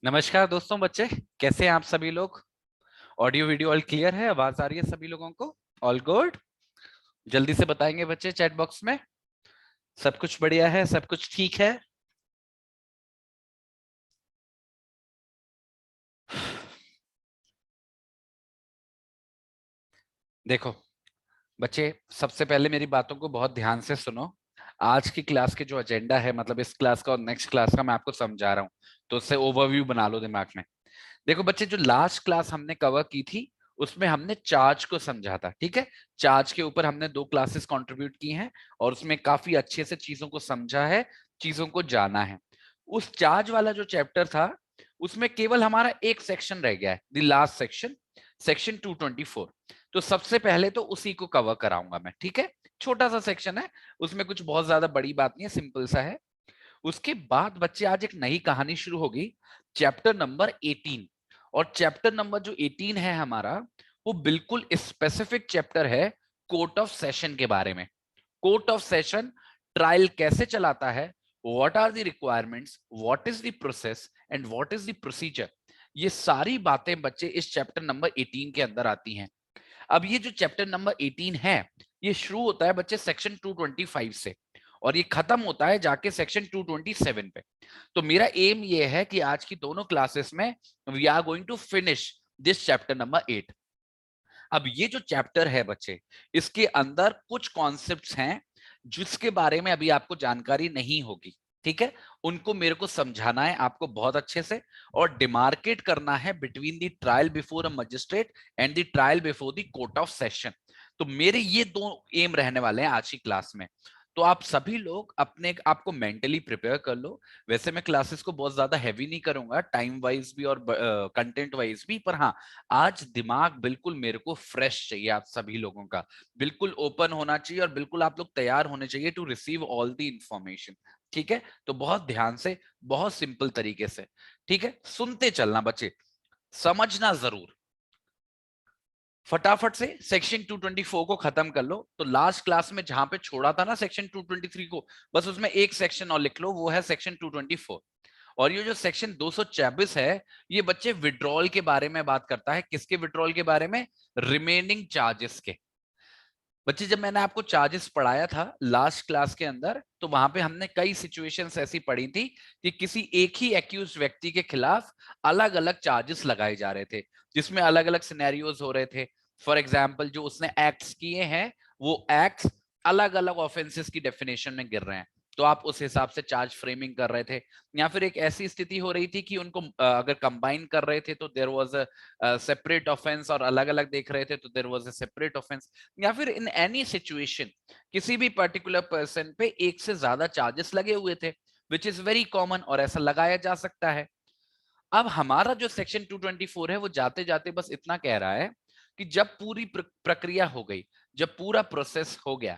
नमस्कार दोस्तों बच्चे, कैसे हैं आप सभी लोग। ऑडियो वीडियो ऑल क्लियर है, आवाज आ रही है सभी लोगों को? All good. जल्दी से बताएंगे बच्चे चैट बॉक्स में। सब कुछ बढ़िया है, सब कुछ ठीक है। देखो बच्चे, सबसे पहले मेरी बातों को बहुत ध्यान से सुनो। आज की क्लास के जो एजेंडा है, मतलब इस क्लास का और नेक्स्ट क्लास का, मैं आपको समझा रहा हूँ, तो उससे ओवरव्यू बना लो दिमाग में। देखो बच्चे, जो लास्ट क्लास हमने कवर की थी उसमें हमने चार्ज को समझा था, ठीक है। चार्ज के ऊपर हमने 2 क्लासेस कंट्रीब्यूट की हैं और उसमें काफी अच्छे से चीजों को समझा है, चीजों को जाना है। उस चार्ज वाला जो चैप्टर था उसमें केवल हमारा एक सेक्शन रह गया है, द लास्ट सेक्शन, सेक्शन 224। तो सबसे पहले तो उसी को कवर कराऊंगा मैं, ठीक है। छोटा सा सेक्शन है, उसमें कुछ बहुत ज्यादा बड़ी बात नहीं है, सिंपल सा है। उसके बाद बच्चे आज एक नई कहानी शुरू होगी, चैप्टर नंबर 18। और चैप्टर नंबर जो 18 है हमारा, वो बिल्कुल स्पेसिफिक चैप्टर है कोर्ट ऑफ सेशन के बारे में। कोर्ट ऑफ सेशन ट्रायल कैसे चलाता है, what are the requirements, what is the process and what is the procedure, ये सारी बातें बच्चे इस चैप्टर नंबर 18 के अंदर आती हैं। अब ये जो चैप्टर नंबर 18 है, ये शुरू होता है बच्चे सेक्शन 225 से और ये खत्म होता है जाके सेक्शन 227 पे। तो मेरा एम ये है कि आज की दोनों क्लासेस में we are going to finish this chapter number 8। अब ये जो चैप्टर है बच्चे, इसके अंदर कुछ कॉन्सेप्ट्स हैं जिसके बारे में अभी आपको जानकारी नहीं होगी, ठीक है। उनको मेरे को समझाना है आपको बहुत अच्छे से, और डिमार्केट करना है between the trial before a magistrate and the trial before the court of session. तो मेरे ये 2 एम रहने वाले हैं आज की क्लास में। तो आप सभी लोग अपने आपको मेंटली प्रिपेयर कर लो। वैसे मैं क्लासेस को बहुत ज्यादा हैवी नहीं करूंगा, टाइम वाइज भी और कंटेंट वाइज भी, पर हाँ, आज दिमाग बिल्कुल मेरे को फ्रेश चाहिए, आप सभी लोगों का बिल्कुल ओपन होना चाहिए और बिल्कुल आप लोग तैयार होने चाहिए to receive all the information, ठीक है। तो बहुत ध्यान से, बहुत सिंपल तरीके से, ठीक है, सुनते चलना बच्चे, समझना जरूर। फटाफट से सेक्शन 224 को खत्म कर लो। तो लास्ट क्लास में जहां पे छोड़ा था ना सेक्शन 223 को, बस उसमें एक सेक्शन और लिख लो, वो है सेक्शन 224। और ये जो सेक्शन 224 है, ये बच्चे विड्रॉल के बारे में बात करता है। किसके विड्रॉल के बारे में? रिमेनिंग चार्जेस के। बच्चे, जब मैंने आपको चार्जेस पढ़ाया था लास्ट क्लास के अंदर, तो वहां पे हमने कई सिचुएशंस ऐसी पढ़ी थी कि किसी एक ही एक्यूज व्यक्ति के खिलाफ अलग अलग चार्जेस लगाए जा रहे थे, जिसमें अलग अलग सिनेरियोज हो रहे थे। फॉर एग्जाम्पल, जो उसने एक्ट्स किए हैं, वो एक्ट्स अलग अलग ऑफेंसेस की डेफिनेशन में गिर रहे हैं, तो आप उस हिसाब से चार्ज फ्रेमिंग कर रहे थे। या फिर एक ऐसी स्थिति हो रही थी कि उनको अगर कंबाइन कर रहे थे तो there was a separate offence, और अलग अलग देख रहे थे तो there was a separate offence. या फिर इन एनी सिचुएशन किसी भी पर्टिकुलर पर्सन पे एक से ज्यादा चार्जेस लगे हुए थे, विच इज वेरी कॉमन, और ऐसा लगाया जा सकता है। अब हमारा जो सेक्शन 224 है, वो जाते जाते बस इतना कह रहा है कि जब पूरी प्रक्रिया हो गई, जब पूरा प्रोसेस हो गया,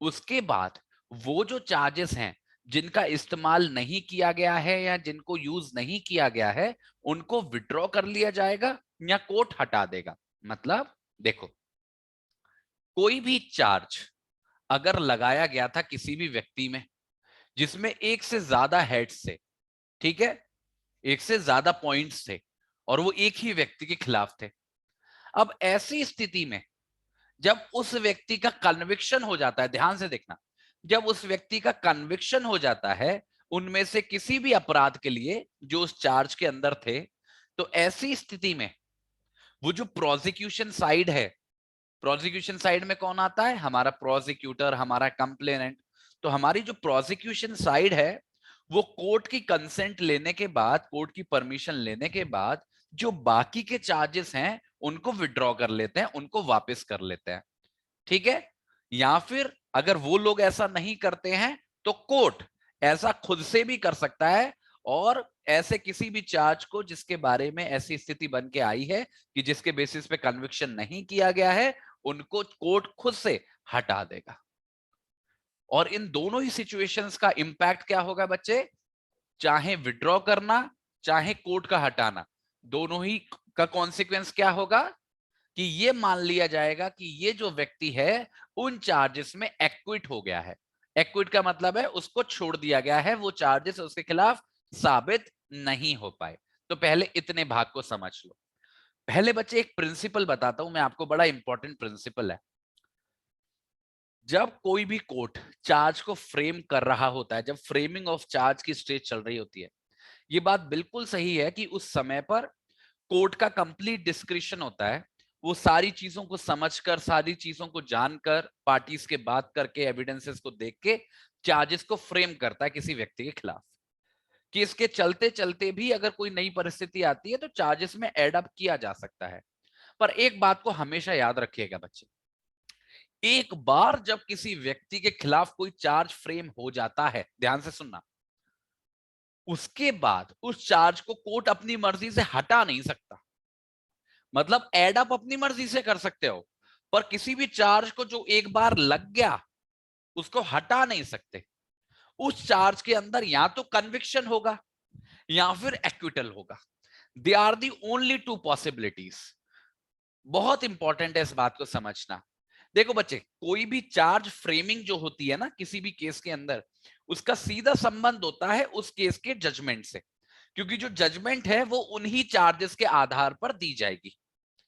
उसके बाद वो जो चार्जेस हैं जिनका इस्तेमाल नहीं किया गया है या जिनको यूज नहीं किया गया है, उनको विड्रॉ कर लिया जाएगा या कोर्ट हटा देगा। मतलब देखो, कोई भी चार्ज अगर लगाया गया था किसी भी व्यक्ति में जिसमें एक से ज्यादा हेड्स थे, ठीक है, एक से ज्यादा पॉइंट्स थे, और वो एक ही व्यक्ति के खिलाफ थे। अब ऐसी स्थिति में जब उस व्यक्ति का कन्विक्शन हो जाता है, ध्यान से देखना, जब उस व्यक्ति का कन्विक्शन हो जाता है उनमें से किसी भी अपराध के लिए जो उस चार्ज के अंदर थे, तो ऐसी स्थिति में वो जो प्रोसिक्यूशन साइड है, प्रोसिक्यूशन साइड में कौन आता है? हमारा प्रोसिक्यूटर, हमारा कंप्लेनेंट। तो हमारी जो प्रोसिक्यूशन साइड है, वो कोर्ट की कंसेंट लेने के बाद, कोर्ट की परमिशन लेने के बाद, जो बाकी के चार्जेस हैं उनको विड्रॉ कर लेते हैं, उनको वापस कर लेते हैं, ठीक है। या फिर अगर वो लोग ऐसा नहीं करते हैं तो कोर्ट ऐसा खुद से भी कर सकता है, और ऐसे किसी भी चार्ज को जिसके बारे में ऐसी स्थिति बन के आई है कि जिसके बेसिस पे कन्विक्शन नहीं किया गया है, उनको कोर्ट खुद से हटा देगा। और इन दोनों ही सिचुएशंस का इंपैक्ट क्या होगा बच्चे? चाहे विड्रॉ करना, चाहे कोर्ट का हटाना, दोनों ही का कॉन्सिक्वेंस क्या होगा कि ये मान लिया जाएगा कि ये जो व्यक्ति है उन चार्जेस में एक्विट हो गया है। एक्विट का मतलब है उसको छोड़ दिया गया है, वो चार्जेस उसके खिलाफ साबित नहीं हो पाए। तो पहले इतने भाग को समझ लो। पहले बच्चे एक प्रिंसिपल बताता हूं मैं आपको, बड़ा इंपॉर्टेंट प्रिंसिपल है। जब कोई भी कोर्ट चार्ज को फ्रेम कर रहा होता है, जब फ्रेमिंग ऑफ चार्ज की स्टेज चल रही होती है, ये बात बिल्कुल सही है कि उस समय पर कोर्ट का कंप्लीट डिस्क्रिशन होता है। वो सारी चीजों को समझकर, सारी चीजों को जानकर, पार्टीज के बात करके, एविडेंसेस को देख के चार्जेस को फ्रेम करता है किसी व्यक्ति के खिलाफ। कि इसके चलते चलते भी अगर कोई नई परिस्थिति आती है तो चार्जेस में एड अप किया जा सकता है। पर एक बात को हमेशा याद रखिएगा बच्चे, एक बार जब किसी व्यक्ति के खिलाफ कोई चार्ज फ्रेम हो जाता है, ध्यान से सुनना, उसके बाद उस चार्ज को कोर्ट अपनी मर्जी से हटा नहीं सकता। मतलब एड अप अपनी मर्जी से कर सकते हो, पर किसी भी चार्ज को जो एक बार लग गया उसको हटा नहीं सकते। उस चार्ज के अंदर या तो कन्विक्शन होगा या फिर एक्विटल होगा। They are the only two possibilities. बहुत इंपॉर्टेंट है इस बात को समझना। देखो बच्चे, कोई भी चार्ज फ्रेमिंग जो होती है ना किसी भी केस के अंदर, उसका सीधा संबंध होता है उस केस के जजमेंट से, क्योंकि जो जजमेंट है वो उन्हीं चार्जेस के आधार पर दी जाएगी।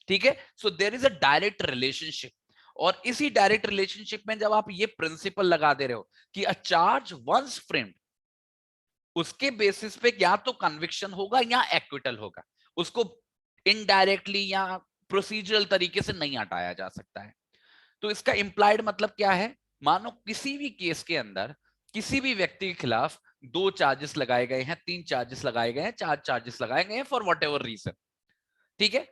ठीक है, so there is a direct relationship. और इसी डायरेक्ट रिलेशनशिप में जब आप ये प्रिंसिपल लगा दे रहे हो कि अ चार्ज वंस फ्रेम्ड, उसके बेसिस पे या तो कन्विक्शन होगा या एक्विटल होगा, उसको इनडायरेक्टली या प्रोसीजरल तरीके से नहीं हटाया जा सकता है। तो इसका इंप्लाइड मतलब क्या है? मानो किसी भी केस के अंदर किसी भी व्यक्ति के खिलाफ 2 चार्जेस लगाए गए हैं, 3 चार्जेस लगाए गए हैं, 4 चार्जेस लगाए गए हैं फॉर वट एवर रीजन। ठीक है,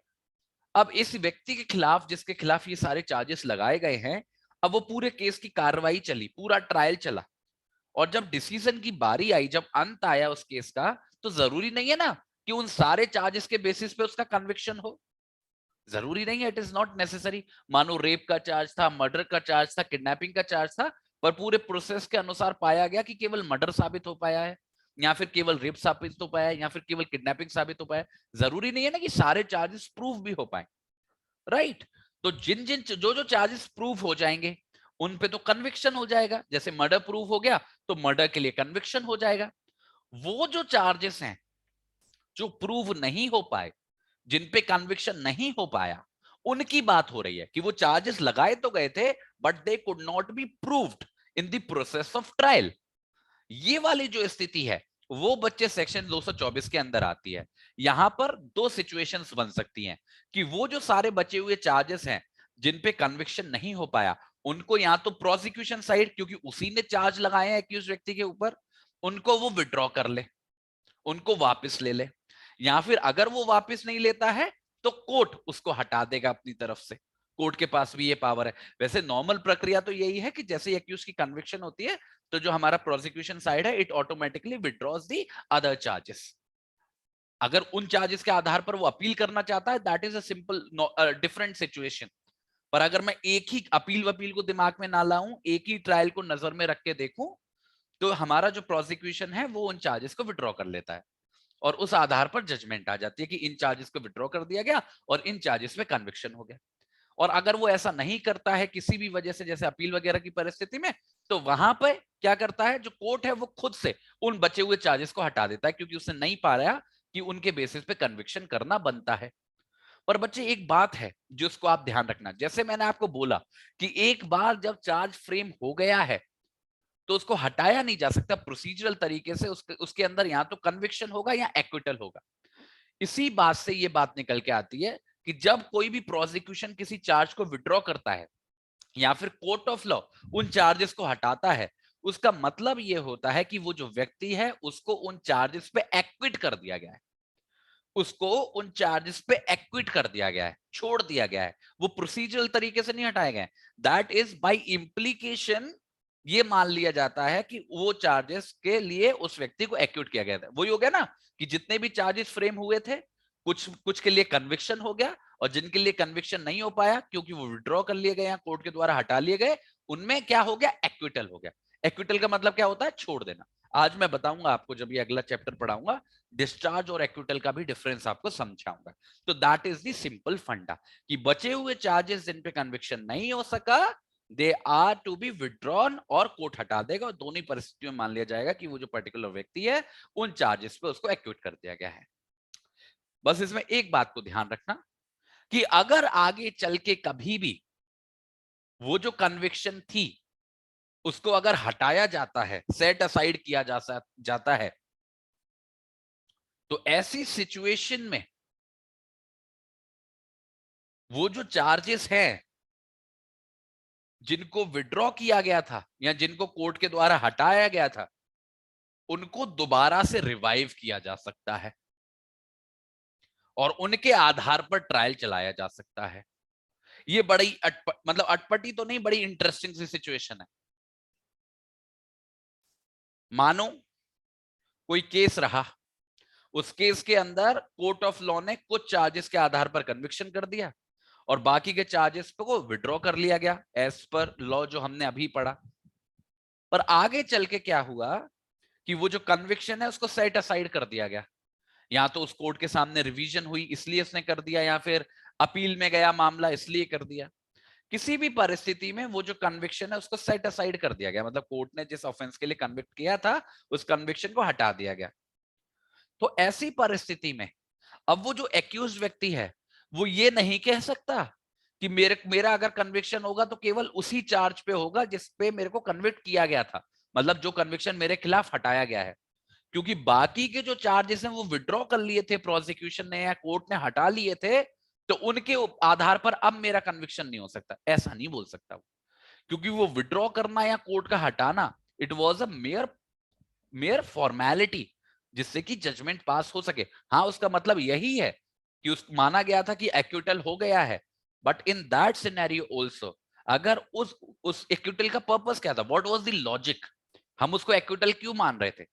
अब इस व्यक्ति के खिलाफ, जिसके खिलाफ ये सारे चार्जेस लगाए गए हैं, अब वो पूरे केस की कार्रवाई चली, पूरा ट्रायल चला, और जब डिसीजन की बारी आई, जब अंत आया उस केस का, तो जरूरी नहीं है ना कि उन सारे चार्जेस के बेसिस पे उसका कन्विक्शन हो। जरूरी नहीं है, इट इज नॉट नेसेसरी। मानो रेप का चार्ज था, मर्डर का चार्ज था, किडनैपिंग का चार्ज था, पर पूरे प्रोसेस के अनुसार पाया गया कि केवल मर्डर साबित हो पाया है, या फिर केवल रेप साबित हो पाया है, या फिर केवल किडनैपिंग साबित हो पाया है। जरूरी नहीं है ना कि सारे चार्जेस प्रूव भी हो पाए, राइट? तो जिन जिन जो जो चार्जेस प्रूव हो जाएंगे उन पे तो कन्विक्शन हो जाएगा। जैसे मर्डर प्रूव हो गया तो मर्डर के लिए कन्विक्शन हो जाएगा। वो जो चार्जेस हैं जो प्रूव नहीं हो पाए, जिन पे कन्विक्शन नहीं हो पाया, उनकी बात हो रही है कि वो चार्जेस लगाए तो गए थे but they could not be proved in the process of trial. ये वाली जो स्थिति है वो बच्चे सेक्शन 224 के अंदर आती है। यहां पर दो सिचुएशंस बन सकती हैं कि वो जो सारे बचे हुए चार्जेस हैं जिन पे कन्विक्शन नहीं हो पाया, उनको या तो प्रोसिक्यूशन साइड, क्योंकि उसी ने चार्ज लगाए हैं एक्यूज व्यक्ति के ऊपर, उनको वो विड्रॉ कर ले, उनको वापस ले ले, या फिर अगर वो वापस नहीं लेता है तो कोर्ट उसको हटा देगा अपनी तरफ से। कोर्ट के पास भी ये पावर है। वैसे नॉर्मल प्रक्रिया तो यही है कि जैसे एक्यूज की कन्विक्शन होती है तो जो हमारा प्रोसिक्यूशन साइड है it automatically withdraws the other charges. अगर उन चार्जेस के आधार पर वो अपील करना चाहता है, that is a simple different situation. पर अगर मैं एक ही अपील वपील को दिमाग में ना लाऊं, एक ही ट्रायल को नजर में रख के देखूं, तो हमारा जो प्रोसिक्यूशन है वो उन चार्जेस को विड्रॉ कर लेता है, और उस आधार पर जजमेंट आ जाती है कि इन चार्जेस को विड्रॉ कर दिया गया और इन चार्जेस में कन्विक्शन हो गया। और अगर वो ऐसा नहीं करता है किसी भी वजह से, जैसे अपील वगैरह की परिस्थिति में, तो वहां पे क्या करता है जो कोर्ट है, वो खुद से उन बचे हुए चार्जेस को हटा देता है, क्योंकि उसने नहीं पा रहा कि उनके बेसिस पे कन्विक्शन करना बनता है। पर बच्चे एक बात है जिसको आप ध्यान रखना, जैसे मैंने आपको बोला कि एक बार जब चार्ज फ्रेम हो गया है तो उसको हटाया नहीं जा सकता प्रोसीजरल तरीके से। उसके अंदर या तो कन्विक्शन होगा या एक्विटल होगा। इसी बात से ये बात निकल के आती है कि जब कोई भी प्रोसिक्यूशन किसी चार्ज को विड्रॉ करता है या फिर कोर्ट ऑफ लॉ उन चार्जेस को हटाता है, उसका मतलब ये होता है कि वो जो व्यक्ति है उसको उन चार्जेस पे एक्विट कर दिया गया है, उसको उन चार्जेस पे एक्विट कर दिया गया है, छोड़ दिया गया है। वो प्रोसीजरल तरीके से नहीं हटाए गए। दैट इज बाय इम्प्लीकेशन, ये मान लिया जाता है कि वो चार्जेस के लिए उस व्यक्ति को एक्विट किया गया था। वही हो गया ना कि जितने भी चार्जेस फ्रेम हुए थे, कुछ कुछ के लिए कन्विक्शन हो गया, और जिनके लिए कन्विक्शन नहीं हो पाया क्योंकि वो विड्रॉ कर लिए गए या कोर्ट के द्वारा हटा लिए गए, उनमें क्या हो गया? एक्विटल हो गया। एक्विटल का मतलब क्या होता है? छोड़ देना। आज मैं बताऊंगा आपको जब ये अगला चैप्टर पढ़ाऊंगा, डिस्चार्ज और एक्विटल का भी डिफरेंस आपको समझाऊंगा। तो दैट इज द सिंपल फंडा कि बचे हुए चार्जेस जिन पे कन्विक्शन नहीं हो सका, they are to be withdrawn, और कोर्ट हटा देगा, और दोनों ही परिस्थितियों में मान लिया जाएगा कि वो जो पर्टिकुलर व्यक्ति है उन चार्जेस पे उसको एक्विट कर दिया गया है। बस इसमें एक बात को ध्यान रखना कि अगर आगे चल के कभी भी वो जो कन्विक्शन थी उसको अगर हटाया जाता है, सेट असाइड किया जाता है, तो ऐसी सिचुएशन में वो जो चार्जेस हैं जिनको विड्रॉ किया गया था या जिनको कोर्ट के द्वारा हटाया गया था, उनको दोबारा से रिवाइव किया जा सकता है और उनके आधार पर ट्रायल चलाया जा सकता है। ये बड़ी मतलब अटपटी तो नहीं, बड़ी इंटरेस्टिंग सी सिचुएशन है। मानो कोई केस रहा, उस केस के अंदर कोर्ट ऑफ लॉ ने कुछ चार्जेस के आधार पर कन्विक्शन कर दिया और बाकी के चार्जेस को विड्रॉ कर लिया गया एज पर लॉ जो हमने अभी पढ़ा। पर आगे चल के क्या हुआ कि वो जो कन्विक्शन है उसको सेट असाइड कर दिया गया। या तो उस कोर्ट के सामने रिवीजन हुई इसलिए उसने कर दिया, या फिर अपील में गया मामला इसलिए कर दिया। किसी भी परिस्थिति में वो जो कन्विक्शन है उसको सेट असाइड कर दिया गया, मतलब कोर्ट ने जिस ऑफेंस के लिए कन्विक्ट किया था उस कन्विक्शन को हटा दिया गया। तो ऐसी परिस्थिति में अब वो जो एक्यूज व्यक्ति है वो ये नहीं कह सकता कि मेरा अगर कन्विक्शन होगा तो केवल उसी चार्ज पे होगा जिस पे मेरे को कन्विक्ट किया गया था, मतलब जो कन्विक्शन मेरे खिलाफ हटाया गया है। क्योंकि बाकी के जो चार्जेस हैं वो विड्रॉ कर लिए थे प्रोसिक्यूशन ने या कोर्ट ने हटा लिए थे, तो उनके आधार पर अब मेरा कन्विक्शन नहीं हो सकता, ऐसा नहीं बोल सकता वो। क्योंकि वो विड्रॉ करना या कोर्ट का हटाना it was a mayor mayor formality जिससे कि जजमेंट पास हो सके। हाँ, उसका मतलब यही है कि उस माना गया था कि एक्यूटल हो गया है, but in that scenario also अगर उस एक्यूटल का पर्पस क्या था, व्हाट वाज द लॉजिक, हम उसको एक्यूटल क्यों मान रहे थे?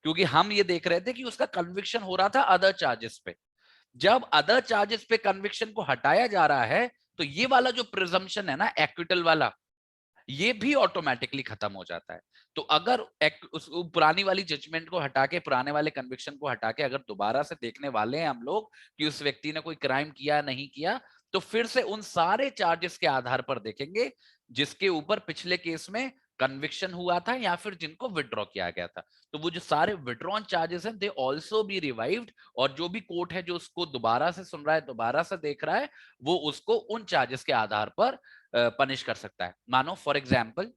क्योंकि हम ये देख रहे थे कि उसका कन्विक्शन हो रहा था अदर चार्जेस पे। जब अदर चार्जेस पे कन्विक्शन को हटाया जा रहा है तो ये वाला जो प्रिजम्पशन है ना एक्विटल वाला, ये भी ऑटोमेटिकली खत्म हो जाता है। तो अगर उस पुरानी वाली जजमेंट को हटा के, पुराने वाले कन्विक्शन को हटा के अगर दोबारा से देखने वाले हैं हम लोग कि उस व्यक्ति ने कोई क्राइम किया नहीं किया, तो फिर से उन सारे चार्जेस के आधार पर देखेंगे जिसके ऊपर पिछले केस में कन्विक्शन हुआ था या फिर जिनको विड्रॉ किया गया था। तो वो जो सारे विड्रॉन चार्जेस हैं दे ऑल्सो बी रिवाइव्ड, और जो भी कोर्ट है जो उसको दोबारा से सुन रहा है, दोबारा से देख रहा है, वो उसको उन चार्जेस के आधार पर पनिश कर सकता है। मानो फॉर एग्जाम्पल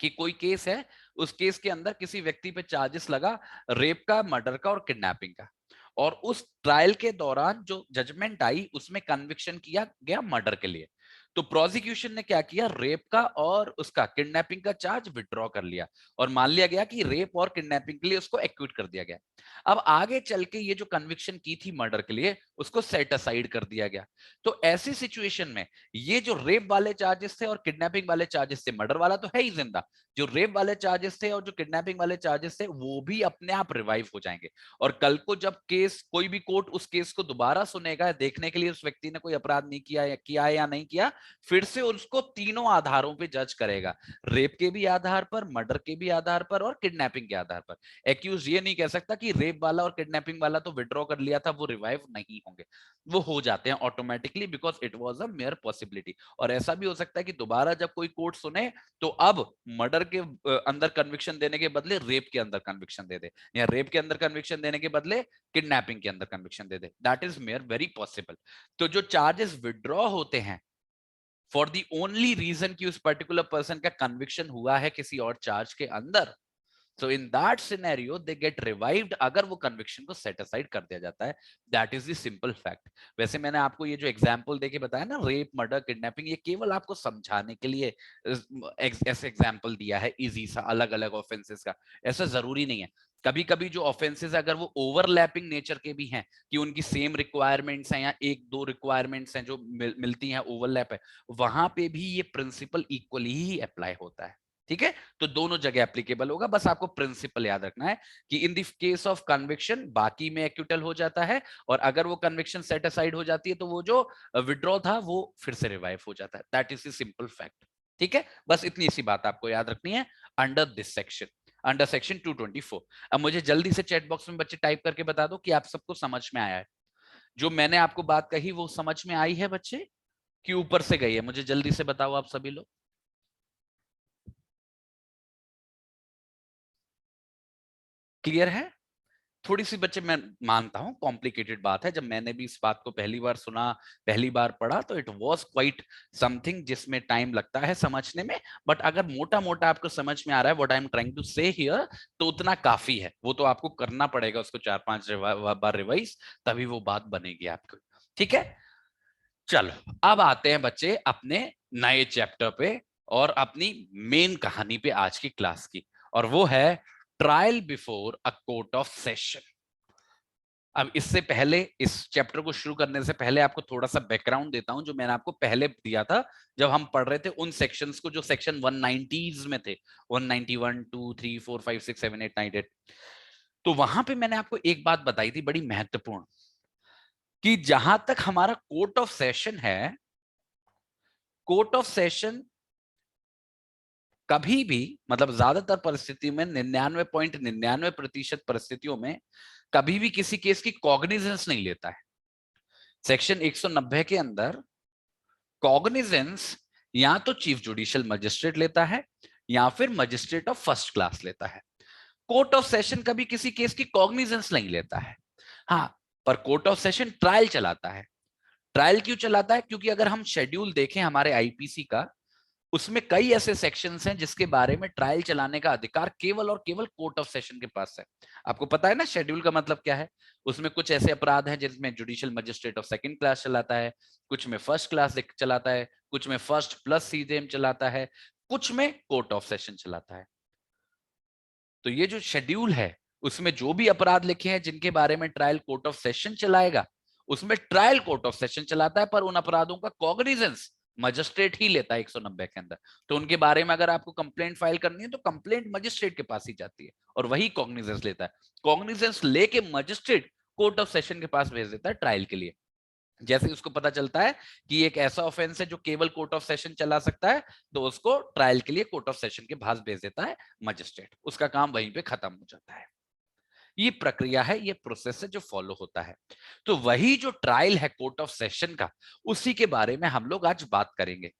कि कोई केस है, उस केस के अंदर किसी व्यक्ति पे चार्जेस लगा रेप का, मर्डर का और किडनैपिंग का, और उस ट्रायल के दौरान जो जजमेंट आई उसमें कन्विक्शन किया गया मर्डर के लिए। तो प्रोसिक्यूशन ने क्या किया, रेप का और उसका किडनैपिंग का चार्ज विड्रॉ कर लिया और मान लिया गया कि रेप और किडनैपिंग के लिए उसको एक्विट कर दिया गया। अब आगे चल के ये जो कन्विक्शन की थी मर्डर के लिए उसको सेट असाइड कर दिया गया। तो ऐसी सिचुएशन में ये जो रेप वाले चार्जेस थे और किडनैपिंग वाले चार्जेस थे, मर्डर वाला तो है ही जिंदा, जो रेप वाले चार्जेस थे और जो किडनैपिंग वाले चार्जेस थे वो भी अपने आप रिवाइव हो जाएंगे। और कल को जब केस, कोई भी कोर्ट उस केस को दोबारा सुनेगा देखने के लिए उस व्यक्ति ने कोई अपराध नहीं किया या नहीं किया, फिर से उसको तीनों आधारों पे जज करेगा, रेप के भी आधार पर, मर्डर के भी आधार पर और किडनैपिंग के आधार पर। एक्यूज ये नहीं कह सकता कि रेप वाला और किडनैपिंग वाला तो विड्रॉ कर लिया था, वो रिवाइव नहीं होंगे, वो हो जाते हैं automatically because it was a mayor possibility. और ऐसा भी हो सकता है कि दोबारा जब कोई कोर्ट सुने तो अब मर्डर के अंदर कन्विक्शन देने के बदले रेप के अंदर कन्विक्शन दे दे, या रेप के अंदर कन्विक्शन देने के बदले किडनैपिंग के अंदर conviction they they. That is mayor very possible. तो जो चार्जेस विड्रॉ होते हैं फॉर दी ओनली रीजन कि उस पर्टिकुलर पर्सन का कन्विक्शन हुआ है किसी और चार्ज के अंदर, so in that scenario they get revived अगर वो कन्विक्शन को सेट असाइड कर दिया जाता है। That is the simple fact. वैसे मैंने आपको ये जो एग्जांपल देके बताया ना, रेप, मर्डर, किडनैपिंग, ये केवल आपको समझाने के लिए ऐसे एग्जांपल दिया है इजी सा, अलग अलग ऑफेंसेस का। ऐसा जरूरी नहीं है। कभी कभी जो ऑफेंसेस अगर वो ओवरलैपिंग नेचर के भी हैं कि उनकी सेम रिक्वायरमेंट्स हैं या एक दो रिक्वायरमेंट्स हैं जो मिलती हैं, ओवरलैप है, वहां पे भी ये प्रिंसिपल इक्वली ही अप्लाई होता है। ठीक है, तो दोनों जगह एप्लीकेबल होगा, बस आपको प्रिंसिपल याद रखना है कि in the case of conviction बाकी में एक्यूटल हो जाता है, और अगर वो कन्विक्शन सेट असाइड हो जाती है तो वो जो विड्रॉ था वो फिर से रिवाइव हो जाता है। That is the simple fact. ठीक है, बस इतनी सी बात आपको याद रखनी है under this section, under section 224। अब मुझे जल्दी से चैट बॉक्स में बच्चे टाइप करके बता दो कि आप सबको समझ में आया है, जो मैंने आपको बात कही वो समझ में आई है बच्चे, कि ऊपर से गई है? मुझे जल्दी से बताओ आप सभी लोग। क्लियर है? थोड़ी सी बच्चे, मैं मानता हूं कॉम्प्लिकेटेड बात है, जब मैंने भी इस बात को पहली बार सुना, पहली बार पढ़ा, तो इट वाज क्वाइट समथिंग जिसमें टाइम लगता है समझने में। बट अगर मोटा मोटा आपको समझ में आ रहा है what I am trying to say here, तो उतना काफी है। वो तो आपको करना पड़ेगा उसको 4-5 बार रिवाइज, तभी वो बात बनेगी आपको। ठीक है, चलो अब आते हैं बच्चे अपने नए चैप्टर पे और अपनी मेन कहानी पे आज की क्लास की, और वो है trial before a court of session. अब इससे पहले, इस चैप्टर को शुरू करने से पहले आपको थोड़ा सा बैकग्राउंड देता हूं, जो मैंने आपको पहले दिया था जब हम पढ़ रहे थे उन सेक्शंस को जो सेक्शन 190s में थे, 191, 2, 3, 4, 5, 6, 7, 8, 9, 8। तो वहां पे मैंने आपको एक बात बताई थी बड़ी महत्वपूर्ण, कि जहां तक हमारा कोर्ट ऑफ सेशन है, कोर्ट ऑफ सेशन कभी भी, मतलब ज्यादातर परिस्थिति में, 99.99% परिस्थितियों में कभी भी किसी केस की कॉग्निजेंस नहीं लेता है। सेक्शन 190 के अंदर कॉग्निजेंस या तो चीफ जुडिशियल मजिस्ट्रेट लेता है या फिर मजिस्ट्रेट ऑफ फर्स्ट क्लास लेता है। कोर्ट ऑफ सेशन कभी किसी केस की कॉग्निजेंस नहीं लेता है। हाँ, पर कोर्ट ऑफ सेशन ट्रायल चलाता है। ट्रायल क्यों चलाता है? क्योंकि अगर हम शेड्यूल देखें हमारे आईपीसी का, उसमें कई ऐसे सेक्शंस हैं जिसके बारे में ट्रायल चलाने का अधिकार केवल और केवल कोर्ट ऑफ सेशन के पास है। आपको पता है ना शेड्यूल का मतलब क्या है? उसमें कुछ ऐसे अपराध हैं जिसमें judicial magistrate of second class चलाता है, कुछ में फर्स्ट क्लास चलाता है, कुछ में फर्स्ट प्लस सीजेएम चलाता है, कुछ में कोर्ट ऑफ सेशन चलाता है। तो ये जो शेड्यूल है उसमें जो भी अपराध लिखे हैं जिनके बारे में ट्रायल कोर्ट ऑफ सेशन चलाएगा, उसमें ट्रायल कोर्ट ऑफ सेशन चलाता है, पर उन अपराधों का कॉग्निजेंस मजिस्ट्रेट ही लेता है 190 के अंदर। तो उनके बारे में अगर आपको कंप्लेंट फाइल करनी है तो कंप्लेंट मजिस्ट्रेट के पास ही जाती है और वही कॉग्निजेंस लेता है। कॉग्निजेंस लेके मजिस्ट्रेट कोर्ट ऑफ सेशन के पास भेज देता है ट्रायल के लिए। जैसे ही उसको पता चलता है कि एक ऐसा ऑफेंस है जो केवल कोर्ट ऑफ सेशन चला सकता है, तो उसको ट्रायल के लिए कोर्ट ऑफ सेशन के पास भेज देता है मजिस्ट्रेट। उसका काम वहीं पे खत्म हो जाता है। ये प्रक्रिया है, ये प्रोसेस है जो फॉलो होता है। तो वही जो ट्रायल है कोर्ट ऑफ सेशन का, उसी के बारे में हम लोग आज बात करेंगे।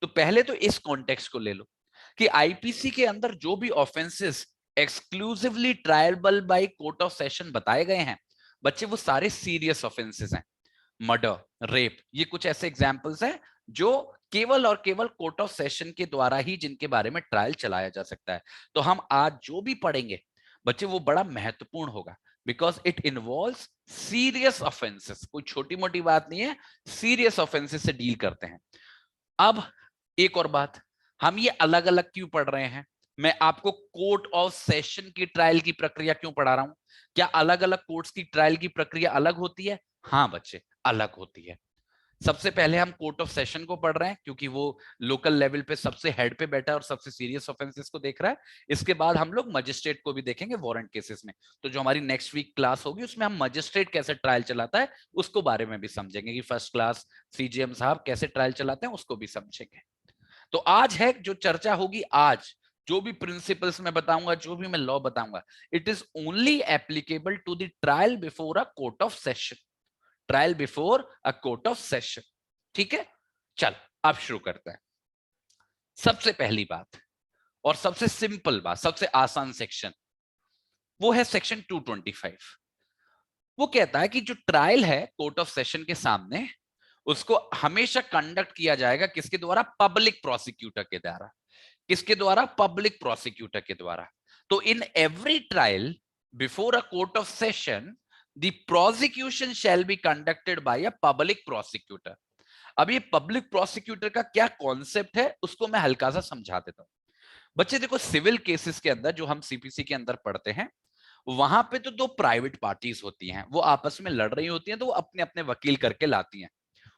तो पहले तो इस कॉन्टेक्स्ट को ले लो कि आईपीसी के अंदर जो भी offences exclusively tribal by court of session बताए गए हैं बच्चे, वो सारे सीरियस ऑफेंसेस हैं। मर्डर, रेप, ये कुछ ऐसे एग्जाम्पल्स हैं जो केवल और केवल कोर्ट ऑफ सेशन के द्वारा ही जिनके बारे में ट्रायल चलाया जा सकता है। तो हम आज जो भी पढ़ेंगे बच्चे वो बड़ा महत्वपूर्ण होगा, because it involves serious offences. कोई छोटी मोटी बात नहीं है, सीरियस ऑफेंसेस से डील करते हैं। अब एक और बात, हम ये अलग अलग क्यों पढ़ रहे हैं? मैं आपको कोर्ट ऑफ सेशन की ट्रायल की प्रक्रिया क्यों पढ़ा रहा हूं? क्या अलग अलग कोर्ट्स की ट्रायल की प्रक्रिया अलग होती है? हाँ बच्चे, अलग होती है। सबसे पहले हम कोर्ट ऑफ सेशन को पढ़ रहे हैं क्योंकि वो लोकल लेवल पे सबसे हेड पे बैठा है और सबसे सीरियस ऑफेंसेस को देख रहा है। इसके बाद हम लोग मजिस्ट्रेट को भी देखेंगे वारंट केसेस में। तो जो हमारी नेक्स्ट वीक क्लास होगी उसमें हम मजिस्ट्रेट कैसे ट्रायल चलाता है उसको बारे में भी समझेंगे, कि फर्स्ट क्लास सीजीएम साहब कैसे ट्रायल चलाते हैं उसको भी समझेंगे। तो आज है जो चर्चा होगी, आज जो भी प्रिंसिपल्स मैं बताऊंगा, जो भी मैं लॉ बताऊंगा, it is only applicable to the trial before a court of session. Trial before a court of session. ठीक है, चल अब शुरू करते हैं। सबसे पहली बात और सबसे सिंपल बात, सबसे आसान सेक्शन, वो है सेक्शन 225। वो कहता है कि जो ट्रायल है कोर्ट ऑफ सेशन के सामने, उसको हमेशा कंडक्ट किया जाएगा किसके द्वारा? पब्लिक प्रोसिक्यूटर के द्वारा। किसके द्वारा? पब्लिक प्रोसिक्यूटर के द्वारा। तो in every trial before a court of session the prosecution shall be conducted by a public prosecutor. अब ये पब्लिक प्रोसिक्यूटर का क्या कॉन्सेप्ट है उसको मैं हल्का सा समझा देता हूं। बच्चे देखो, सिविल केसेस के अंदर जो हम सीपीसी के अंदर पढ़ते हैं, वहां पे तो दो प्राइवेट पार्टीज होती हैं, वो आपस में लड़ रही होती हैं, तो वो अपने अपने वकील करके लाती हैं,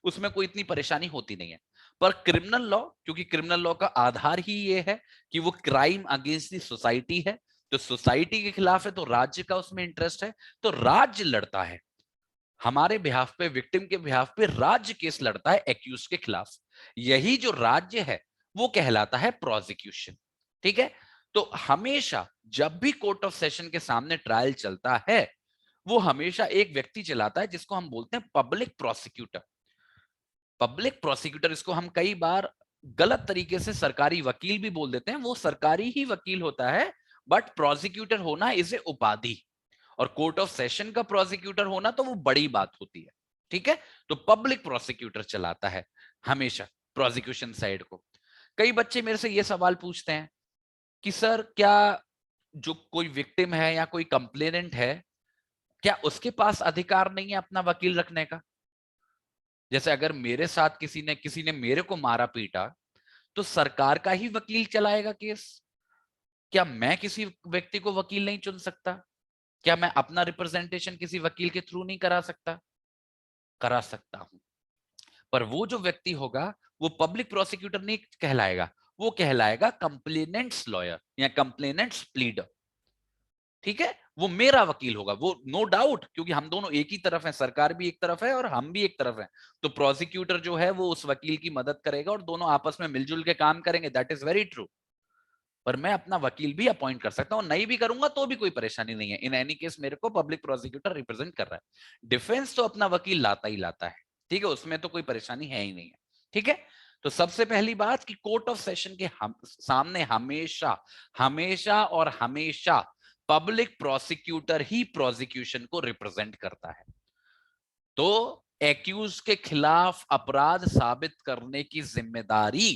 उसमें कोई इतनी परेशानी होती नहीं है। पर क्रिमिनल लॉ, क्योंकि क्रिमिनल लॉ का आधार ही ये है कि वो क्राइम अगेंस्ट दी सोसाइटी है, तो सोसाइटी के खिलाफ है, तो राज्य का उसमें इंटरेस्ट है, तो राज्य लड़ता है हमारे बिहाफ पे, विक्टिम के बिहाफ पे राज्य केस लड़ता है एक्यूज के खिलाफ। यही जो राज्य है वो कहलाता है प्रोसिक्यूशन। ठीक है, तो हमेशा जब भी कोर्ट ऑफ सेशन के सामने ट्रायल चलता है, वो हमेशा एक व्यक्ति चलाता है जिसको हम बोलते हैं पब्लिक प्रोसिक्यूटर। पब्लिक प्रोसिक्यूटर, इसको हम कई बार गलत तरीके से सरकारी वकील भी बोल देते हैं, वो सरकारी ही वकील होता है, बट प्रोसिक्यूटर होना इसे उपाधि। और कोर्ट ऑफ सेशन का प्रोसिक्यूटर होना तो वो बड़ी बात होती है, ठीक है। तो पब्लिक प्रोसिक्यूटर चलाता है हमेशा प्रोसिक्यूशन साइड को। कई बच्चे मेरे से ये सवाल पूछते हैं कि सर क्या जो कोई विक्टिम है या कोई कंप्लेनेंट है, क्या उसके पास अधिकार नहीं है अपना वकील रखने का? जैसे अगर मेरे साथ किसी ने मेरे को मारा पीटा, तो सरकार का ही वकील चलाएगा केस? क्या मैं किसी व्यक्ति को वकील नहीं चुन सकता? क्या मैं अपना रिप्रेजेंटेशन किसी वकील के थ्रू नहीं करा सकता? करा सकता हूं। पर वो जो व्यक्ति होगा वो पब्लिक प्रोसिक्यूटर नहीं कहलाएगा, वो कहलाएगा कंप्लेनेंट्स लॉयर या कंप्लेनेंट्स प्लीडर, ठीक है। वो मेरा वकील होगा, वो नो डाउट, क्योंकि हम दोनों एक ही तरफ हैं, सरकार भी एक तरफ है और हम भी एक तरफ हैं। तो प्रोसिक्यूटर जो है वो उस वकील की मदद करेगा और दोनों आपस में मिलजुल के काम करेंगे, दैट इज वेरी ट्रू। पर मैं अपना वकील भी अपॉइंट कर सकता हूं, नहीं भी करूंगा तो भी कोई परेशानी नहीं है। इन एनी केस मेरे को पब्लिक प्रोसिक्यूटर रिप्रेजेंट कर रहा है। डिफेंस तो अपना वकील लाता ही लाता है, ठीक है, उसमें तो कोई परेशानी है ही नहीं है, ठीक है। तो सबसे पहली बात कि कोर्ट ऑफ सेशन के सामने हमेशा हमेशा और हमेशा पब्लिक प्रोसिक्यूटर ही प्रोसिक्यूशन को रिप्रेजेंट करता है। तो एक्यूज के खिलाफ अपराध साबित करने की जिम्मेदारी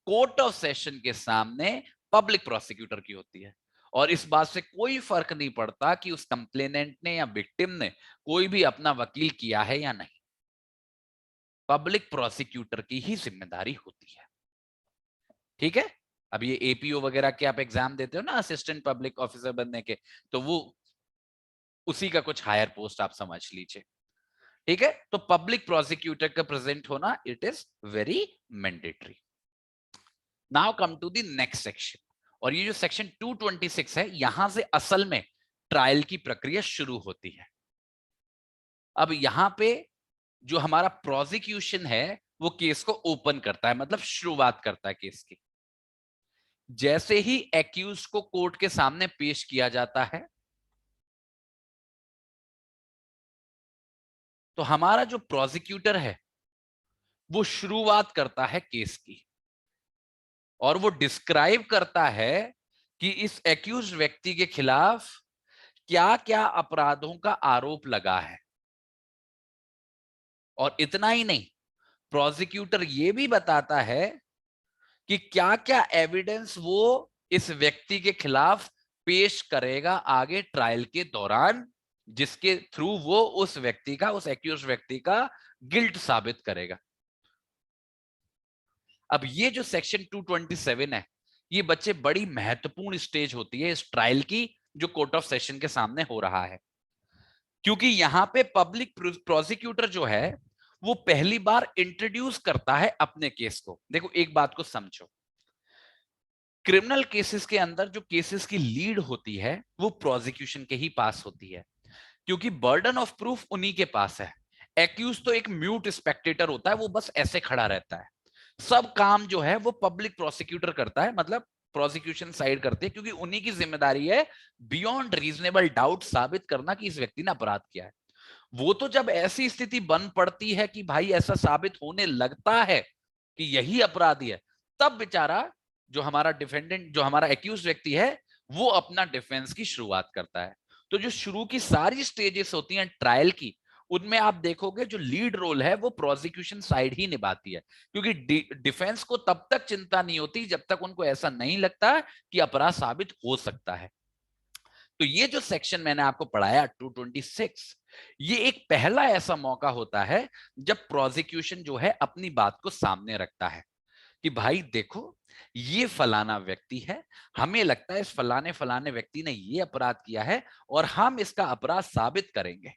कोर्ट ऑफ सेशन के सामने पब्लिक प्रोसिक्यूटर की होती है। और इस बात से कोई फर्क नहीं पड़ता कि उस कंप्लेनेंट ने या विक्टिम ने कोई भी अपना वकील किया है या नहीं, पब्लिक प्रोसिक्यूटर की ही जिम्मेदारी होती है, ठीक है। अब ये एपीओ वगैरह के आप एग्जाम देते हो ना, असिस्टेंट पब्लिक ऑफिसर बनने के, तो वो उसी का कुछ हायर पोस्ट आप समझ लीजिए, ठीक है। तो पब्लिक प्रोसिक्यूटर का प्रेजेंट होना it is very mandatory. Now come to the next section. और ये जो सेक्शन 226 है, यहां से असल में ट्रायल की प्रक्रिया शुरू होती है। अब यहां पे जो हमारा प्रोसिक्यूशन है वो केस को ओपन करता है, मतलब शुरुआत करता है केस की। जैसे ही एक्यूज को कोर्ट के सामने पेश किया जाता है, तो हमारा जो प्रोसिक्यूटर है वो शुरुआत करता है केस की, और वो डिस्क्राइब करता है कि इस एक्यूज व्यक्ति के खिलाफ क्या क्या अपराधों का आरोप लगा है। और इतना ही नहीं, प्रोसिक्यूटर ये भी बताता है कि क्या क्या एविडेंस वो इस व्यक्ति के खिलाफ पेश करेगा आगे ट्रायल के दौरान, जिसके थ्रू वो उस व्यक्ति का, उस एक्यूज व्यक्ति का गिल्ट साबित करेगा। अब ये जो सेक्शन 227 है, ये बच्चे बड़ी महत्वपूर्ण स्टेज होती है इस ट्रायल की जो कोर्ट ऑफ सेशन के सामने हो रहा है, क्योंकि यहां पे पब्लिक प्रोसिक्यूटर जो है वो पहली बार इंट्रोड्यूस करता है अपने केस को। देखो एक बात को समझो, क्रिमिनल केसेस के अंदर जो केसेस की लीड होती है वो प्रोसिक्यूशन के ही पास होती है, क्योंकि बर्डन ऑफ प्रूफ उन्हीं के पास है। एक्यूज तो एक म्यूट स्पेक्टेटर होता है, वो बस ऐसे खड़ा रहता है। सब काम जो है वो पब्लिक प्रोसिक्यूटर करता है, मतलब प्रोसिक्यूशन साइड करती है, क्योंकि उन्हीं की जिम्मेदारी है बियॉन्ड रीजनेबल डाउट साबित करना कि इस व्यक्ति ने अपराध किया है। वो तो जब ऐसी स्थिति बन पड़ती है कि भाई ऐसा साबित होने लगता है कि यही अपराधी है, तब बेचारा जो हमारा डिफेंडेंट, जो हमारा एक्यूज व्यक्ति है, वो अपना डिफेंस की शुरुआत करता है। तो जो शुरू की सारी स्टेजेस होती हैं ट्रायल की, उनमें आप देखोगे जो लीड रोल है वो प्रोसिक्यूशन साइड ही निभाती है, क्योंकि डिफेंस को तब तक चिंता नहीं होती जब तक उनको ऐसा नहीं लगता कि अपराध साबित हो सकता है। तो ये जो सेक्शन मैंने आपको पढ़ाया 226, ये एक पहला ऐसा मौका होता है जब प्रोसिक्यूशन जो है अपनी बात को सामने रखता है कि भाई देखो ये फलाना व्यक्ति है, हमें लगता है इस फलाने फलाने व्यक्ति ने ये अपराध किया है और हम इसका अपराध साबित करेंगे,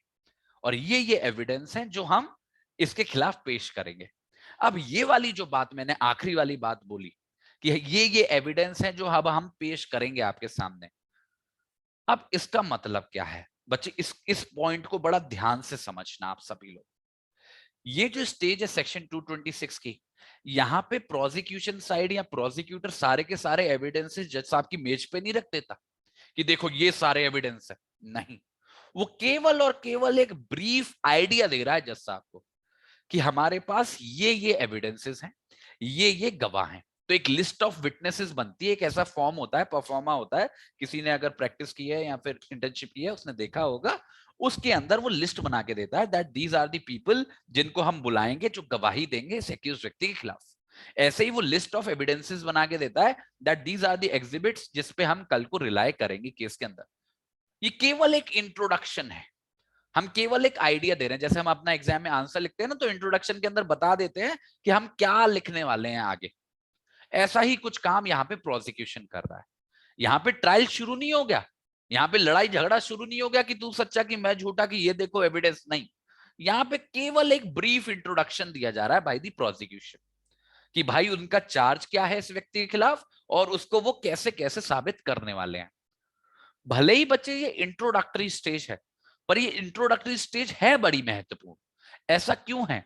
और ये एविडेंस हैं जो हम इसके खिलाफ पेश करेंगे। अब ये वाली जो बात मैंने आखिरी वाली बात बोली कि ये एविडेंस हैं जो अब हम पेश करेंगे आपके सामने, अब इसका मतलब क्या है बच्चे? इस पॉइंट को बड़ा ध्यान से समझना आप सभी लोग। ये जो स्टेज है सेक्शन 226 की, यहां पे प्रोसिक्यूशन साइड या प्रोसिक्यूटर सारे के सारे एविडेंसेस जज साहब की मेज पे नहीं रख देता कि देखो ये सारे एविडेंस है, नहीं। वो केवल और केवल एक ब्रीफ आइडिया दे रहा है जज साहब को कि हमारे पास ये एविडेंसेस हैं, ये गवाह हैं, तो एक लिस्ट ऑफ विटनेसेस बनती है, एक ऐसा फॉर्म होता है, परफॉर्मा होता है, किसी ने अगर प्रैक्टिस की है या फिर इंटर्नशिप की है उसने देखा होगा, उसके अंदर वो लिस्ट बना के देता है that these are the people जिनको हम बुलाएंगे जो गवाही देंगे इस एक्यूज्ड व्यक्ति के खिलाफ। ऐसे ही वो लिस्ट ऑफ एविडेंसेस बना के देता है that these are the exhibits जिस पे हम कल को रिलाई करेंगे केस के अंदर। ये केवल एक इंट्रोडक्शन है, हम केवल एक आइडिया दे रहे हैं। जैसे हम अपना एग्जाम में आंसर लिखते हैं ना, तो इंट्रोडक्शन के अंदर बता देते हैं कि हम क्या लिखने वाले हैं आगे। ऐसा ही कुछ काम यहाँ पे प्रोसिक्यूशन कर रहा है। यहाँ पे ट्रायल शुरू नहीं हो गया, यहाँ पे लड़ाई झगड़ा शुरू नहीं हो गया कि तू सच्चा कि मैं झूठा कि ये देखो एविडेंस, नहीं। यहाँ पे केवल एक ब्रीफ इंट्रोडक्शन दिया जा रहा है बाय द प्रोसिक्यूशन कि भाई उनका चार्ज क्या है इस व्यक्ति के खिलाफ और उसको वो कैसे कैसे साबित करने वाले हैं। भले ही बच्चे ये इंट्रोडक्टरी स्टेज है, पर ये इंट्रोडक्टरी स्टेज है बड़ी महत्वपूर्ण। ऐसा क्यों है?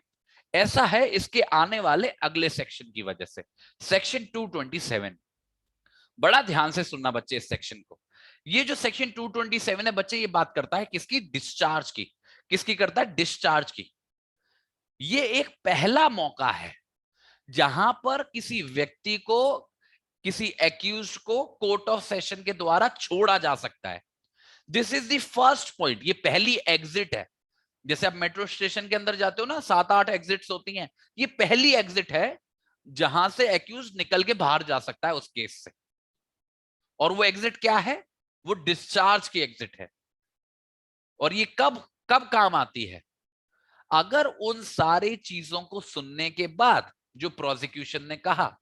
ऐसा है इसके आने वाले अगले सेक्शन की वजह से, सेक्शन 227। बड़ा ध्यान से सुनना बच्चे इस सेक्शन को। ये जो सेक्शन 227 है बच्चे, ये बात करता है किसकी? डिस्चार्ज की। किसकी करता है? डिस्चार्ज की। ये एक पहला मौका है जहां पर किसी व्यक्ति को, किसी एक्यूज को कोर्ट ऑफ सेशन के द्वारा छोड़ा जा सकता है। This is the first point, ये पहली एग्जिट है। जैसे आप मेट्रो स्टेशन के अंदर जाते हो ना, 7-8 एग्जिट्स होती हैं, ये पहली एग्जिट है जहां से एक्यूज निकल के बाहर जा सकता है उस केस से। और वो एग्जिट क्या है? वो डिस्चार्ज की एग्जिट है। और ये कब कब काम आती है? अगर उन सारी चीजों को सुनने के बाद जो प्रोसिक्यूशन ने कहा,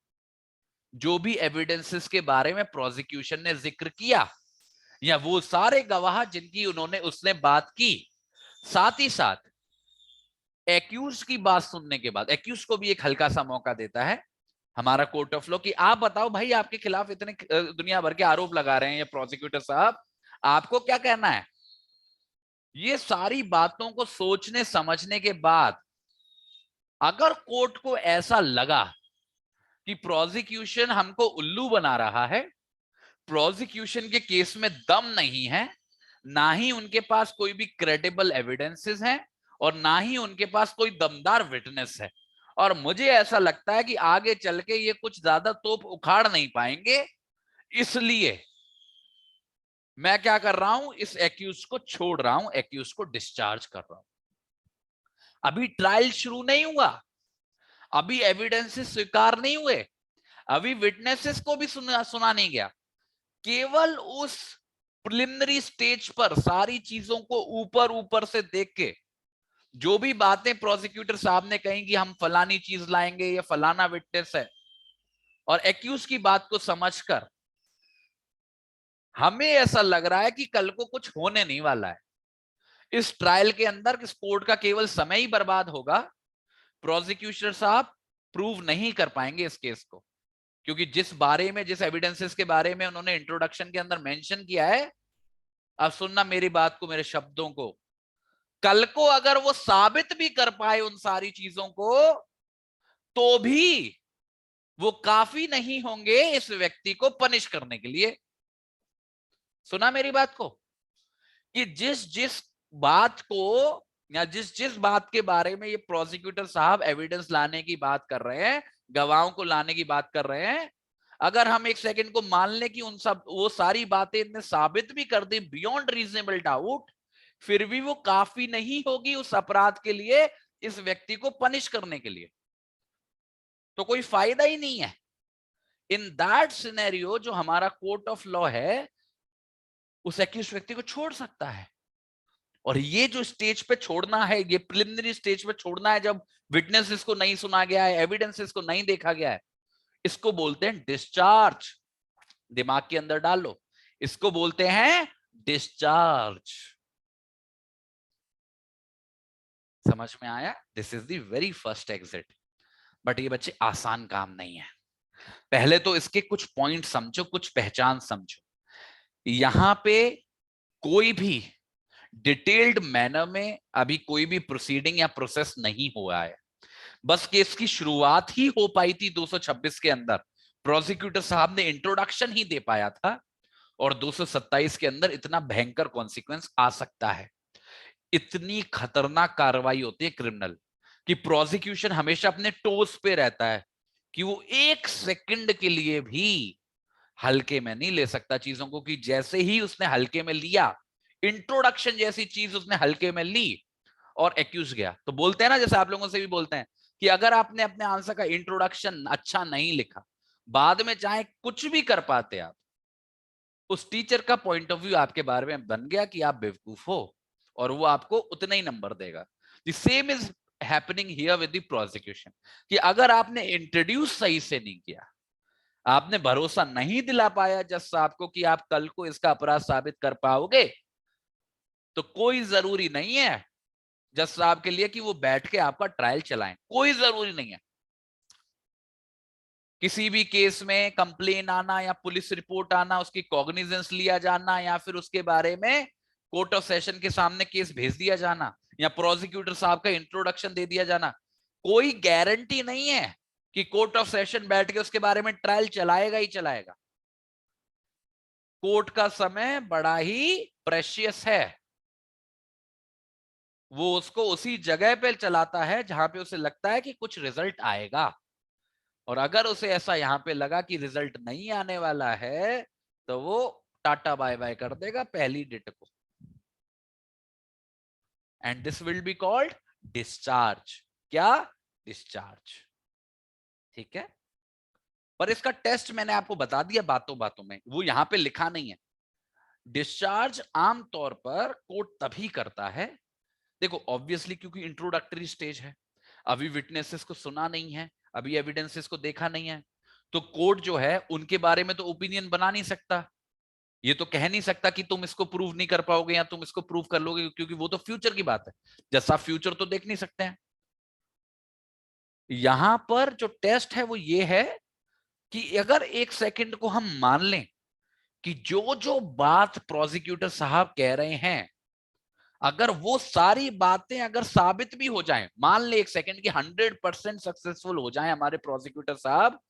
जो भी एविडेंसेस के बारे में प्रोसिक्यूशन ने जिक्र किया, या वो सारे गवाह जिनकी उन्होंने उसने बात की, साथ ही साथ एक्यूज की बात सुनने के बाद एक्यूज को भी एक हल्का सा मौका देता है हमारा कोर्ट ऑफ लॉ कि आप बताओ भाई, आपके खिलाफ इतने दुनिया भर के आरोप लगा रहे हैं ये प्रोसिक्यूटर साहब, आपको क्या कहना है? ये सारी बातों को सोचने समझने के बाद अगर कोर्ट को ऐसा लगा कि प्रोसिक्यूशन हमको उल्लू बना रहा है, प्रोसिक्यूशन के केस में दम नहीं है, ना ही उनके पास कोई भी क्रेडिबल एविडेंसेस हैं और ना ही उनके पास कोई दमदार विटनेस है, और मुझे ऐसा लगता है कि आगे चल के ये कुछ ज्यादा तोप उखाड़ नहीं पाएंगे, इसलिए मैं क्या कर रहा हूं? इस एक्यूज को छोड़ रहा हूं, एक्यूज को डिस्चार्ज कर रहा हूं। अभी ट्रायल शुरू नहीं हुआ, अभी एविडेंसेस स्वीकार नहीं हुए, अभी विटनेसेस को भी सुना नहीं गया। केवल उस प्रिलिमिनरी स्टेज पर सारी चीजों को ऊपर ऊपर से देख के जो भी बातें प्रोसिक्यूटर साहब ने कही कि हम फलानी चीज लाएंगे, ये फलाना विटनेस है, और एक्यूज की बात को समझकर हमें ऐसा लग रहा है कि कल को कुछ होने नहीं वाला है इस ट्रायल के अंदर, इस कोर्ट का केवल समय ही बर्बाद होगा। प्रोसिक्यूटर साहब प्रूव नहीं कर पाएंगे इस केस को, क्योंकि जिस बारे में, जिस एविडेंसेस के बारे में उन्होंने इंट्रोडक्शन के अंदर मेंशन किया है, अब सुनना मेरी बात को, मेरे शब्दों को, कल को अगर वो साबित भी कर पाए उन सारी चीजों को, तो भी वो काफी नहीं होंगे इस व्यक्ति को पनिश करने के लिए। सुना मेरी बात को? कि जिस जिस बात को या जिस जिस बात के बारे में ये प्रोसिक्यूटर साहब एविडेंस लाने की बात कर रहे हैं, गवाहों को लाने की बात कर रहे हैं, अगर हम एक सेकंड को मान लें कि उन सब वो सारी बातें इनने साबित भी कर दी बियॉन्ड रीजनेबल डाउट, फिर भी वो काफी नहीं होगी उस अपराध के लिए, इस व्यक्ति को पनिश करने के लिए, तो कोई फायदा ही नहीं है। इन दैट सिनेरियो जो हमारा कोर्ट ऑफ लॉ है उस एक्यूज्ड व्यक्ति को छोड़ सकता है। और ये जो स्टेज पे छोड़ना है, ये प्रिलिमिनरी स्टेज पे छोड़ना है जब विटनेसेस को नहीं सुना गया है, एविडेंसेस को नहीं देखा गया है, इसको बोलते हैं डिस्चार्ज। दिमाग के अंदर डाल लो, इसको बोलते हैं डिस्चार्ज। समझ में आया? This is the very first exit. But ये बच्चे आसान काम नहीं है। पहले तो इसके कुछ पॉइंट समझो, कुछ पहचान समझो। यहां पे कोई भी डिटेल्ड मैनर में अभी कोई भी प्रोसीडिंग या प्रोसेस नहीं हुआ है, बस केस की शुरुआत ही हो पाई थी 226 के अंदर, प्रोसिक्यूटर साहब ने इंट्रोडक्शन ही दे पाया था, और 227 के अंदर इतना भयंकर कॉन्सिक्वेंस आ सकता है। इतनी खतरनाक कार्रवाई होती है क्रिमिनल कि प्रोसिक्यूशन हमेशा अपने टोस पे रहता है कि वो एक सेकंड के लिए भी हल्के में नहीं ले सकता चीजों को, कि जैसे ही उसने हल्के में लिया, इंट्रोडक्शन जैसी चीज उसने हल्के में ली और एक्यूज गया। तो बोलते हैं ना, जैसे आप लोगों से भी बोलते हैं कि अगर आपने अपने आंसर का इंट्रोडक्शन अच्छा नहीं लिखा, बाद में चाहे कुछ भी कर पाते आप, उस टीचर का पॉइंट ऑफ व्यू आपके बारे में बन गया कि आप बेवकूफ हो, और वो आपको उतना ही नंबर देगा। The same is happening here with the prosecution, कि अगर आपने इंट्रोड्यूस सही से नहीं किया, आपने भरोसा नहीं दिला पाया जज साहब को कि आप कल को इसका अपराध साबित कर पाओगे, तो कोई जरूरी नहीं है जज साहब के लिए कि वो बैठ के आपका ट्रायल चलाएं। कोई जरूरी नहीं है। किसी भी केस में कंप्लेन आना या पुलिस रिपोर्ट आना, उसकी कॉग्निजेंस लिया जाना, या फिर उसके बारे में कोर्ट ऑफ सेशन के सामने केस भेज दिया जाना, या प्रोसिक्यूटर साहब का इंट्रोडक्शन दे दिया जाना, कोई गारंटी नहीं है कि कोर्ट ऑफ सेशन बैठ के उसके बारे में ट्रायल चलाएगा ही चलाएगा। कोर्ट का समय बड़ा ही प्रेशियस है, वो उसको उसी जगह पे चलाता है जहां पे उसे लगता है कि कुछ रिजल्ट आएगा। और अगर उसे ऐसा यहां पे लगा कि रिजल्ट नहीं आने वाला है, तो वो टाटा बाय बाय कर देगा पहली डेट को। And this will be called discharge. क्या? डिस्चार्ज। ठीक है। पर इसका टेस्ट मैंने आपको बता दिया बातों बातों में, वो यहां पे लिखा नहीं है। डिस्चार्ज आमतौर पर कोर्ट तभी करता है, देखो ऑब्वियसली क्योंकि इंट्रोडक्टरी स्टेज है, अभी विटनेसेस को सुना नहीं है, अभी एविडेंसेस को देखा नहीं है, तो कोर्ट जो है उनके बारे में तो ओपिनियन बना नहीं सकता। ये तो कह नहीं सकता कि तुम इसको प्रूव नहीं कर पाओगे या तुम इसको प्रूव कर लोगे, क्योंकि वो तो फ्यूचर की बात है। जैसा फ्यूचर तो देख नहीं सकते हैं। यहां पर जो टेस्ट है वो ये है कि अगर एक सेकंड को हम मान लें कि जो जो बात प्रोसिक्यूटर साहब कह रहे हैं, अगर वो सारी बातें अगर साबित भी हो जाएं, मान ले एक सेकंड की 100% सक्सेसफुल हो जाएं हमारे प्रोसिक्यूटर साहब,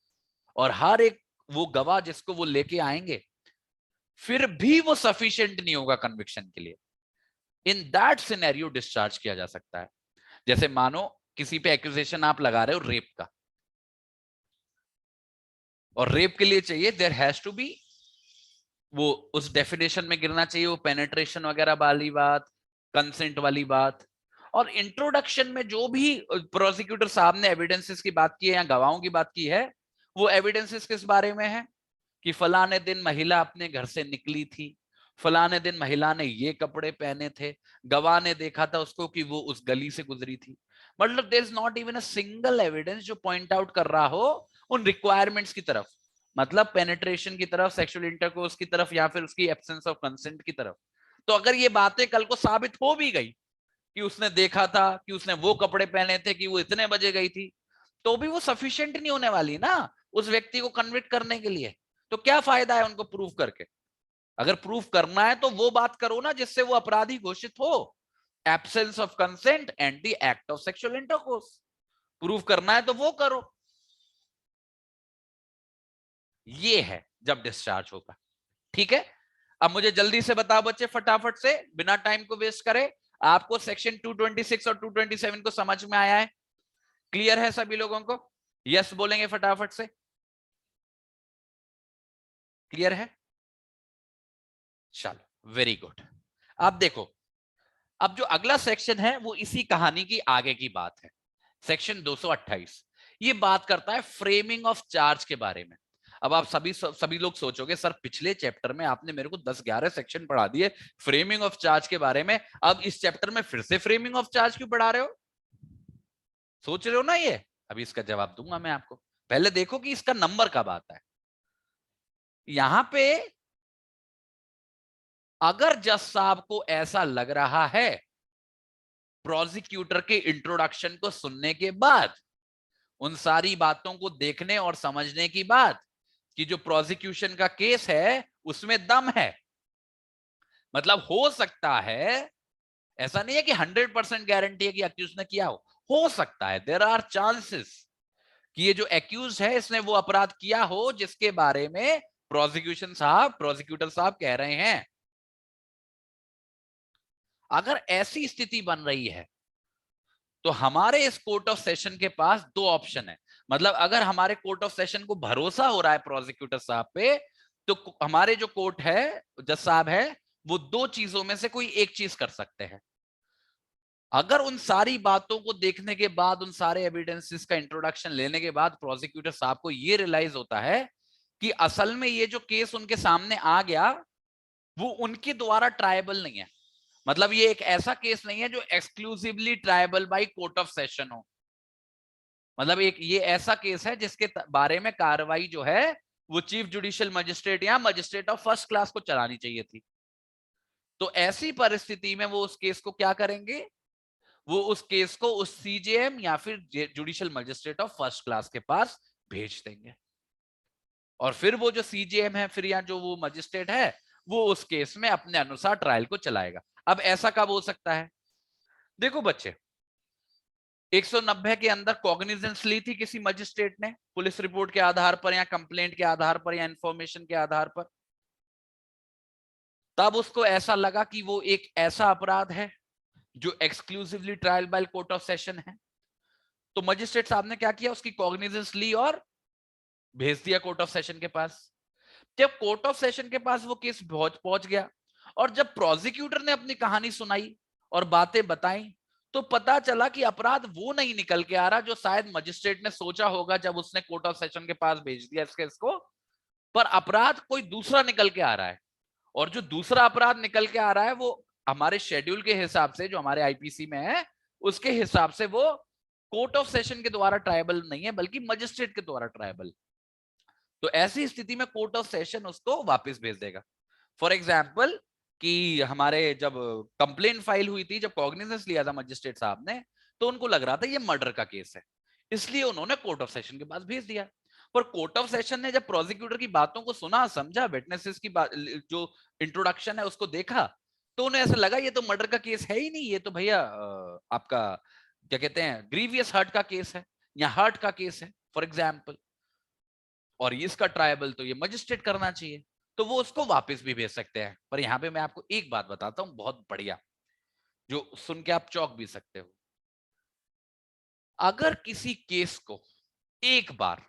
और हर एक वो गवाह जिसको वो लेके आएंगे, फिर भी वो सफिशिएंट नहीं होगा कन्विक्शन के लिए, इन दैट सिनेरियो डिस्चार्ज किया जा सकता है। जैसे मानो किसी पे एक्यूजेशन आप लगा रहे हो रेप का, और रेप के लिए चाहिए देयर हैज टू बी, वो उस डेफिनेशन में गिरना चाहिए, वो पेनेट्रेशन वगैरह वाली बात, कंसेंट वाली बात। और इंट्रोडक्शन में जो भी प्रोसिक्यूटर साहब ने एविडेंसेस की बात की है या गवाहों की बात की है, वो एविडेंसेस किस बारे में है कि फलाने दिन महिला अपने घर से निकली थी, फलाने दिन महिला ने ये कपड़े पहने थे, गवाह ने देखा था उसको कि वो उस गली से गुजरी थी। मतलब there is not even a single evidence जो पॉइंट आउट कर रहा हो उन रिक्वायरमेंट्स की तरफ, मतलब पेनिट्रेशन की तरफ, सेक्सुअल इंटरकोर्स की तरफ, या फिर उसकी एब्सेंस ऑफ कंसेंट की तरफ। तो अगर ये बातें कल को साबित हो भी गई कि उसने देखा था, कि उसने वो कपड़े पहने थे, कि वो इतने बजे गई थी, तो भी वो सफिशिएंट नहीं होने वाली ना उस व्यक्ति को कन्विक्ट करने के लिए। तो क्या फायदा है उनको प्रूफ करके? अगर प्रूफ करना है तो वो बात करो ना जिससे वो अपराधी घोषित हो, absence of consent and the act of sexual intercourse. Proof करना है तो वो करो। ये है जब डिस्चार्ज होगा। ठीक है। अब मुझे जल्दी से बताओ बच्चे, फटाफट से, बिना टाइम को वेस्ट करे, आपको सेक्शन 226 और 227 को समझ में आया है? क्लियर है सभी लोगों को? यस बोलेंगे फटाफट से। क्लियर है? चलो वेरी गुड। अब देखो, अब जो अगला सेक्शन है वो इसी कहानी की आगे की बात है। सेक्शन 228 ये बात करता है फ्रेमिंग ऑफ चार्ज के बारे में। अब आप सभी लोग सोचोगे सर पिछले चैप्टर में आपने मेरे को 10-11 सेक्शन पढ़ा दिए फ्रेमिंग ऑफ चार्ज के बारे में, अब इस चैप्टर में फिर से फ्रेमिंग ऑफ चार्ज क्यों पढ़ा रहे हो? सोच रहे हो ना ये? अभी इसका जवाब दूंगा मैं आपको। पहले देखो कि इसका नंबर कब आता है। यहां पे अगर जज साहब को ऐसा लग रहा है प्रोसिक्यूटर के इंट्रोडक्शन को सुनने के बाद, उन सारी बातों को देखने और समझने की बाद, कि जो प्रोसिक्यूशन का केस है उसमें दम है, मतलब हो सकता है, ऐसा नहीं है कि 100% गारंटी है कि अक्यूज ने किया हो सकता है, देयर आर चांसेस कि ये जो एक्यूज है इसने वो अपराध किया हो जिसके बारे में प्रोसिक्यूटर साहब कह रहे हैं। अगर ऐसी स्थिति बन रही है तो हमारे इस कोर्ट ऑफ सेशन के पास दो ऑप्शन है, मतलब अगर हमारे कोर्ट ऑफ सेशन को भरोसा हो रहा है प्रोसिक्यूटर साहब पे, तो हमारे जो कोर्ट है, जज साहब है, वो दो चीजों में से कोई एक चीज कर सकते हैं। अगर उन सारी बातों को देखने के बाद, उन सारे एविडेंसेस का इंट्रोडक्शन लेने के बाद प्रोसिक्यूटर साहब को ये रियलाइज होता है कि असल में ये जो केस उनके सामने आ गया वो उनके द्वारा ट्रायबल नहीं है, मतलब ये एक ऐसा केस नहीं है जो exclusively tribal by court of session हो, मतलब एक ये ऐसा केस है जिसके बारे में कार्रवाई जो है वो चीफ जुडिशियल मजिस्ट्रेट या मजिस्ट्रेट ऑफ फर्स्ट क्लास को चलानी चाहिए थी। तो ऐसी परिस्थिति में वो उस केस को क्या करेंगे, वो उस केस को उस सीजेएम या फिर judicial magistrate of first class के पास भेज देंगे, और फिर वो जो सीजेएम है फिर या जो वो मजिस्ट्रेट है वो उस केस में अपने अनुसार ट्रायल को चलाएगा। अब ऐसा कब हो सकता है, देखो बच्चे, 190 के अंदर कॉग्निजेंस ली थी किसी मजिस्ट्रेट ने पुलिस रिपोर्ट के आधार पर या कंप्लेंट के आधार पर या इंफॉर्मेशन के आधार पर, तब उसको ऐसा लगा कि वो एक ऐसा अपराध है जो exclusively trial by court of session है, तो मजिस्ट्रेट साहब ने क्या किया, उसकी कॉग्निजेंस ली और भेज दिया कोर्ट ऑफ सेशन के पास। जब कोर्ट ऑफ सेशन के पास वो केस पहुंच गया और जब प्रोसिक्यूटर ने अपनी कहानी सुनाई और बातें बताई, तो पता चला कि अपराध वो नहीं निकल के आ रहा जो शायद मजिस्ट्रेट ने सोचा होगा जब उसने कोर्ट ऑफ सेशन के पास भेज दिया इस केस को, पर अपराध कोई दूसरा निकल के आ रहा है। और जो दूसरा अपराध निकल के आ रहा है वो हमारे शेड्यूल के हिसाब से, जो हमारे आईपीसी में है उसके हिसाब से वो कोर्ट ऑफ सेशन के द्वारा ट्रायबल नहीं है बल्कि मजिस्ट्रेट के द्वारा ट्रायबल। तो ऐसी स्थिति में कोर्ट ऑफ सेशन उसको वापस भेज देगा। फॉर एग्जाम्पल कि हमारे जब कंप्लेंट फाइल हुई थी, जब कॉग्निजेंस लिया था मजिस्ट्रेट साहब ने, तो उनको लग रहा था ये मर्डर का केस है, इसलिए उन्होंने कोर्ट ऑफ सेशन के पास भेज दिया। पर कोर्ट ऑफ सेशन ने जब प्रोसिक्यूटर की बातों को सुना, समझा, विटनेसेस की जो इंट्रोडक्शन है उसको देखा, तो उन्हें ऐसा लगा ये तो मर्डर का केस है ही नहीं, ये तो भैया आपका क्या कहते हैं ग्रीवियस हर्ट का केस है या हर्ट का केस है फॉर एग्जाम्पल, और इसका ट्रायबल तो ये मजिस्ट्रेट करना चाहिए, तो वो उसको वापस भी भेज सकते हैं। पर यहां पे मैं आपको एक बात बताता हूं बहुत बढ़िया, जो सुन के आप चौंक भी सकते हो। अगर किसी केस को एक बार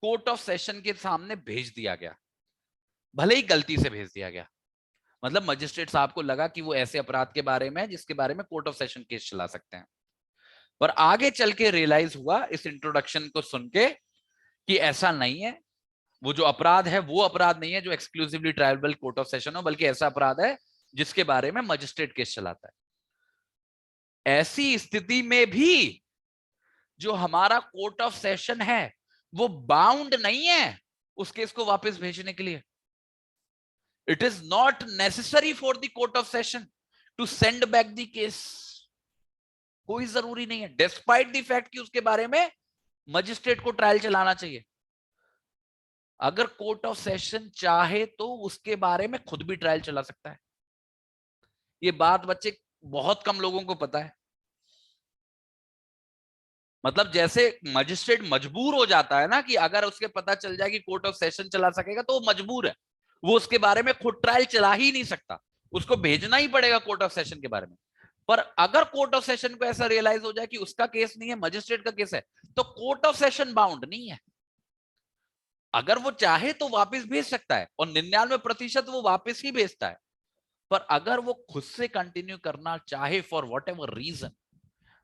कोर्ट ऑफ सेशन के सामने भेज दिया गया, भले ही गलती से भेज दिया गया, मतलब मजिस्ट्रेट साहब को लगा कि वो ऐसे अपराध के बारे में जिसके बारे में कोर्ट ऑफ सेशन केस चला सकते हैं, पर आगे चल के रियलाइज हुआ इस इंट्रोडक्शन को सुन के कि ऐसा नहीं है, वो जो अपराध है वो अपराध नहीं है जो exclusively tribal court of session हो, बल्कि ऐसा अपराध है जिसके बारे में मजिस्ट्रेट केस चलाता है। ऐसी स्थिति में भी जो हमारा कोर्ट ऑफ सेशन है वो बाउंड नहीं है उस केस को वापस भेजने के लिए। It is not necessary for the court of session to send back the case, कोई जरूरी नहीं है, डिस्पाइट द फैक्ट कि उसके बारे में मजिस्ट्रेट को ट्रायल चलाना चाहिए। अगर कोर्ट ऑफ सेशन चाहे तो उसके बारे में खुद भी ट्रायल चला सकता है। ये बात बच्चे बहुत कम लोगों को पता है। मतलब जैसे मजिस्ट्रेट मजबूर हो जाता है ना कि अगर उसके पता चल जाए कि कोर्ट ऑफ सेशन चला सकेगा तो वो मजबूर है, वो उसके बारे में खुद ट्रायल चला ही नहीं सकता, उसको भेजना ही पड़ेगा कोर्ट ऑफ सेशन के बारे में। पर अगर कोर्ट ऑफ सेशन को ऐसा रियलाइज हो जाए कि उसका केस नहीं है, मजिस्ट्रेट का केस है, तो कोर्ट ऑफ सेशन बाउंड नहीं है, अगर वो चाहे तो वापस भेज सकता है और 99% वो वापस ही भेजता है। पर अगर वो खुद से कंटिन्यू करना चाहे फॉर वॉट एवर रीजन,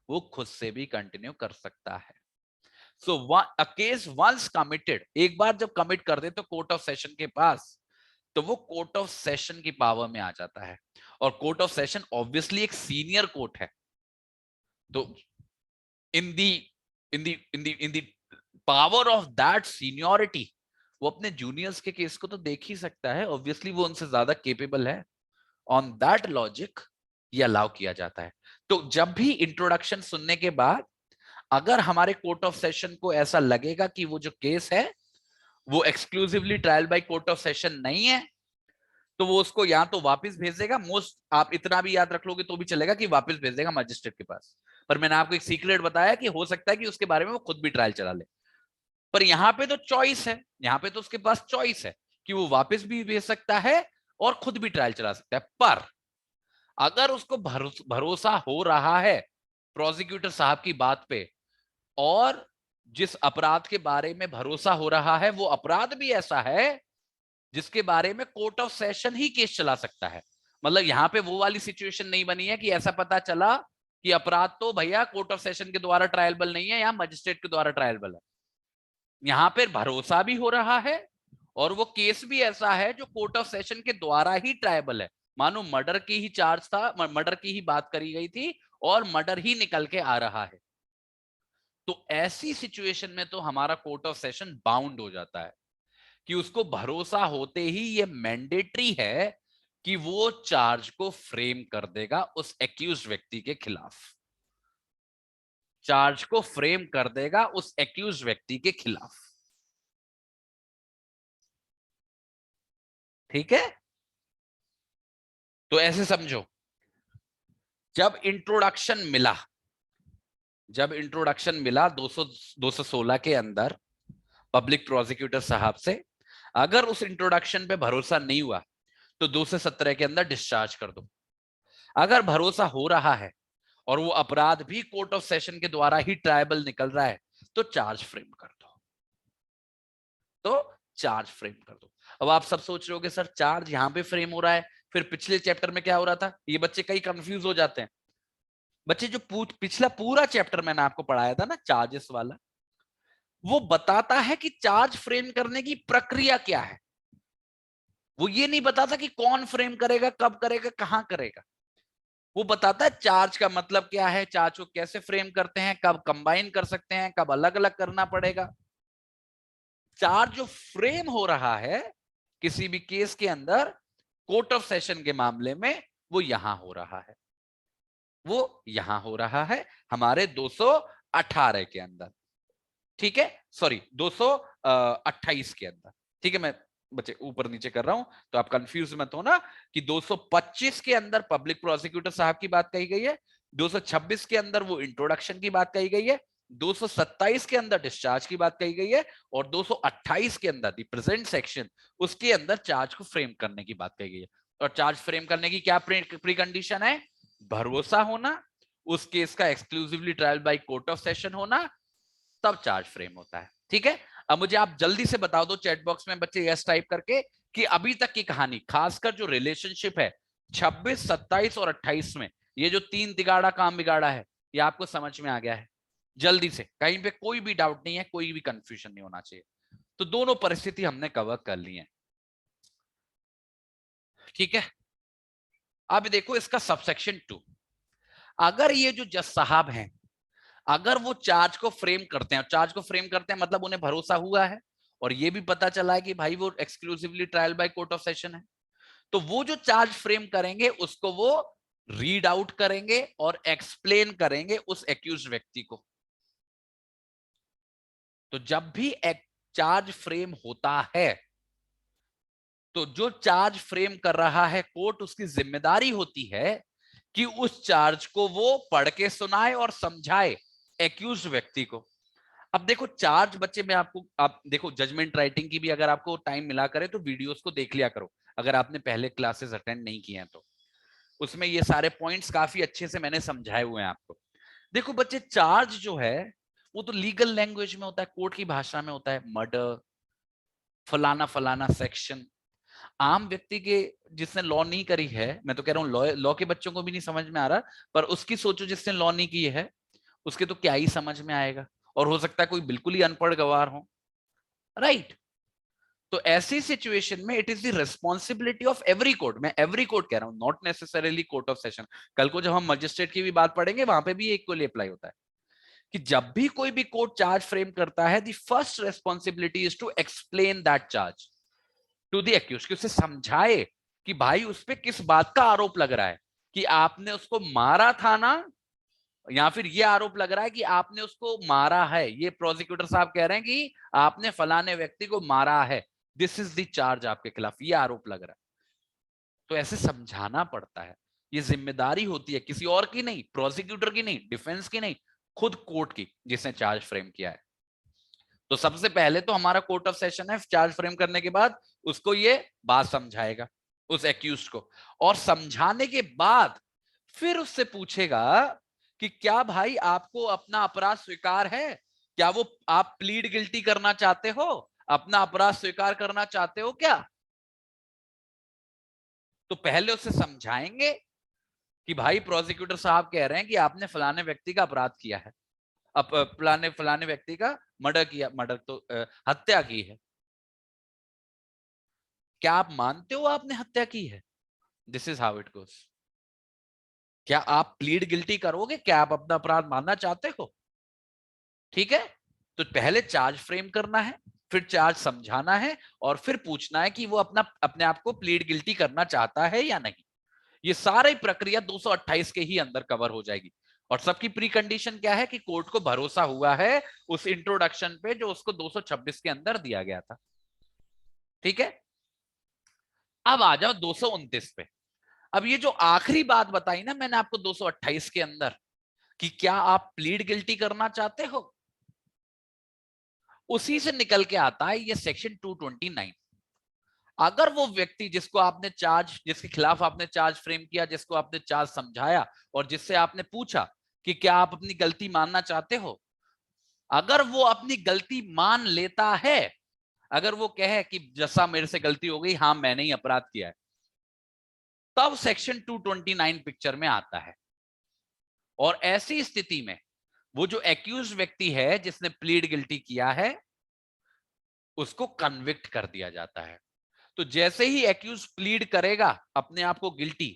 वो खुद से भी कंटिन्यू कर सकता है। सो अ केस वंस कमिटेड, एक बार जब कमिट कर दे तो कोर्ट ऑफ सेशन के पास, तो वो कोर्ट ऑफ सेशन की पावर में आ जाता है। और कोर्ट ऑफ सेशन ऑब्वियसली एक सीनियर कोर्ट है, तो in the in the in the in the power of that seniority वो अपने जूनियर्स के केस को तो देख ही सकता है, ऑब्वियसली वो उनसे ज्यादा केपेबल है। ऑन दैट लॉजिक ये अलाउ किया जाता है। तो जब भी इंट्रोडक्शन सुनने के बाद अगर हमारे कोर्ट ऑफ सेशन को ऐसा लगेगा कि वो जो केस है वो exclusively trial by court of session नहीं है, तो वो उसको या तो वापस भेज देगा, मोस्ट आप इतना भी याद रख लोगे तो भी चलेगा कि वापस भेज देगा मजिस्ट्रेट के पास। पर मैंने आपको एक सीक्रेट बताया कि हो सकता है कि उसके बारे में वो खुद भी ट्रायल चला ले, पर यहां पे तो चॉइस है, यहां पे तो उसके पास चॉइस है कि वो वापस भी भेज सकता है और खुद भी ट्रायल चला सकता है। पर अगर उसको भरोसा हो रहा है प्रोसिक्यूटर साहब की बात पे, और जिस अपराध के बारे में भरोसा हो रहा है वो अपराध भी ऐसा है जिसके बारे में court of session he case चला सकता है। मतलब यहां पे वो वाली सिचुएशन नहीं बनी है कि ऐसा पता चला कि अपराध तो भैया कोर्ट ऑफ सेशन के द्वारा ट्रायबल नहीं है, यहां मजिस्ट्रेट के द्वारा ट्रायबल है। यहां पर भरोसा भी हो रहा है और वो केस भी ऐसा है जो कोर्ट ऑफ सेशन के द्वारा ही ट्रायबल है। मानो मर्डर की ही चार्ज था, मर्डर की ही बात करी गई थी और मर्डर ही निकल के आ रहा है। तो ऐसी सिचुएशन में तो हमारा कोर्ट ऑफ सेशन बाउंड हो जाता है कि उसको भरोसा होते ही ये मैंडेटरी है कि वो चार्ज को फ्रेम कर देगा उस एक्यूज्ड व्यक्ति के खिलाफ। चार्ज को फ्रेम कर देगा उस एक्यूज्ड व्यक्ति के खिलाफ। ठीक है, तो ऐसे समझो, जब इंट्रोडक्शन मिला, जब इंट्रोडक्शन मिला 216 के अंदर पब्लिक प्रोसिक्यूटर साहब से, अगर उस इंट्रोडक्शन पे भरोसा नहीं हुआ तो 217 के अंदर डिस्चार्ज कर दो। अगर भरोसा हो रहा है और वो अपराध भी कोर्ट ऑफ सेशन के द्वारा ही ट्रायबल निकल रहा है तो चार्ज फ्रेम कर दो। तो चार्ज फ्रेम कर दो। अब आप सब सोच रहे होगे सर चार्ज यहां पे फ्रेम हो रहा है, फिर पिछले चैप्टर में क्या हो रहा था? ये बच्चे कई कंफ्यूज हो जाते हैं। बच्चे जो पिछला पूरा चैप्टर मैंने आपको पढ़ाया था ना चार्जेस वाला, वो बताता है कि चार्ज फ्रेम करने की प्रक्रिया क्या है। वो ये नहीं बताता कि कौन फ्रेम करेगा, कब करेगा, कहां करेगा। वो बताता है चार्ज का मतलब क्या है, चार्ज को कैसे फ्रेम करते हैं, कब कंबाइन कर सकते हैं, कब अलग अलग करना पड़ेगा। चार्ज जो फ्रेम हो रहा है किसी भी केस के अंदर कोर्ट ऑफ सेशन के मामले में, वो यहां हो रहा है, वो यहां हो रहा है हमारे 218 के अंदर। ठीक है, सॉरी 228 के अंदर। ठीक है, मैं बच्चे ऊपर नीचे कर रहा हूं तो आप कंफ्यूज मत हो ना कि 225 के अंदर पब्लिक प्रोसिक्यूटर साहब की बात कही गई है, 226 के अंदर वो इंट्रोडक्शन की बात कही गई है, 227 के अंदर डिस्चार्ज की बात कही गई है और 228 के अंदर दी प्रेजेंट सेक्शन उसके अंदर चार्ज को फ्रेम करने की बात कही गई है। और चार्ज फ्रेम करने की क्या प्री कंडीशन है? भरोसा होना, उस केस का exclusively trial by court of session होना, तब चार्ज फ्रेम होता है। ठीक है, अब मुझे आप जल्दी से बता दो चैट बॉक्स में बच्चे यस टाइप करके कि अभी तक की कहानी, खासकर जो रिलेशनशिप है 26, 27 और 28 में, ये जो तीन तिगाड़ा काम बिगाड़ा है, ये आपको समझ में आ गया है? जल्दी से, कहीं पे कोई भी डाउट नहीं है, कोई भी कंफ्यूजन नहीं होना चाहिए। तो दोनों परिस्थिति हमने कवर कर ली है। ठीक है, अब देखो इसका सबसेक्शन 2। अगर ये जो जज साहब हैं, अगर वो चार्ज को फ्रेम करते हैं, चार्ज को फ्रेम करते हैं मतलब उन्हें भरोसा हुआ है और ये भी पता चला है कि भाई वो exclusively trial by court of session है, तो वो जो चार्ज फ्रेम करेंगे उसको वो रीड आउट करेंगे और एक्सप्लेन करेंगे उस एक्यूज्ड व्यक्ति को। तो जब भी एक चार्ज फ्रेम होता है तो जो चार्ज फ्रेम कर रहा है कोर्ट, उसकी जिम्मेदारी होती है कि उस चार्ज को वो पढ़ के सुनाए और समझाए एक्यूज्ड व्यक्ति को। अब देखो चार्ज बच्चे में आपको, आप देखो जजमेंट राइटिंग की भी अगर आपको टाइम मिला करे तो वीडियोस को देख लिया करो, अगर आपने पहले क्लासेस अटेंड नहीं किए हैं तो उसमें ये सारे पॉइंट्स काफी अच्छे से मैंने समझाए हुए हैं आपको। देखो बच्चे चार्ज जो है वो तो लीगल लैंग्वेज में होता है, कोर्ट की भाषा में होता है, मर्डर, फलाना फलाना सेक्शन। आम व्यक्ति के, जिसने लॉ नहीं करी है, मैं तो कह रहा हूँ लॉ के बच्चों को भी नहीं समझ में आ रहा, पर उसकी सोचो जिसने लॉ नहीं की है उसके तो क्या ही समझ में आएगा, और हो सकता है कोई बिल्कुल ही अनपढ़ गवार हो, राइट? तो ऐसी सिचुएशन में it is the responsibility of every court, मैं एवरी कोर्ट कह रहा हूं, not necessarily court of session. कल को जब हम मजिस्ट्रेट की भी बात पढ़ेंगे वहां पे भी इक्वली अप्लाई होता है कि जब भी कोई भी कोर्ट चार्ज फ्रेम करता है, the first responsibility is to explain that charge to the accused, कि उसे समझाए कि भाई उस पर किस बात का आरोप लग रहा है, कि आपने उसको मारा था ना, या फिर ये आरोप लग रहा है कि आपने उसको मारा है, ये प्रोसिक्यूटर साहब कह रहे हैं कि आपने फलाने व्यक्ति को मारा है, दिस इज द चार्ज, आपके खिलाफ ये आरोप लग रहा है। तो ऐसे समझाना पड़ता है, ये जिम्मेदारी होती है किसी और की नहीं, प्रोसिक्यूटर की नहीं, डिफेंस की नहीं, खुद कोर्ट की जिसने चार्ज फ्रेम किया है। तो सबसे पहले तो हमारा कोर्ट ऑफ सेशन है, चार्ज फ्रेम करने के बाद उसको ये बात समझाएगा उस एक्यूज्ड को, और समझाने के बाद फिर उससे पूछेगा कि क्या भाई आपको अपना अपराध स्वीकार है, क्या वो आप प्लीड गिल्टी करना चाहते हो, अपना अपराध स्वीकार करना चाहते हो क्या? तो पहले उसे समझाएंगे कि भाई प्रोसिक्यूटर साहब कह रहे हैं कि आपने फलाने व्यक्ति का अपराध किया है, फलाने फलाने व्यक्ति का मर्डर किया, मर्डर तो हत्या की है। क्या आप मानते हो आपने हत्या की है? This is how it goes. क्या आप प्लीड गिल्टी करोगे? क्या आप अपना अपराध मानना चाहते हो? ठीक है, तो पहले चार्ज फ्रेम करना है, फिर चार्ज समझाना है, और फिर पूछना है कि वो अपने आप को प्लीड गिल्टी करना चाहता है या नहीं। ये सारी प्रक्रिया 228 के ही अंदर कवर हो जाएगी। और सबकी प्री कंडीशन क्या है कि कोर्ट को भरोसा हुआ है उस इंट्रोडक्शन पे जो उसको 226 के अंदर दिया गया था। ठीक है, अब आ जाओ 229 पे। अब ये जो आखिरी बात बताई ना मैंने आपको 228 के अंदर, कि क्या आप प्लीड गिल्टी करना चाहते हो, उसी से निकल के आता है ये सेक्शन 229। अगर वो व्यक्ति जिसको आपने चार्ज, जिसके खिलाफ आपने चार्ज फ्रेम किया, जिसको आपने चार्ज समझाया, और जिससे आपने पूछा कि क्या आप अपनी गलती मानना चाहते हो, अगर वो अपनी गलती मान लेता है, अगर वो कहे कि जैसा मेरे से गलती हो गई, हाँ मैंने ही अपराध किया है, तब सेक्शन 229 पिक्चर में आता है। और ऐसी स्थिति में वो जो एक्यूज व्यक्ति है जिसने प्लीड गिल्टी किया है, उसको कन्विक्ट कर दिया जाता है। तो जैसे ही एक्यूज प्लीड करेगा अपने आप को गिल्टी,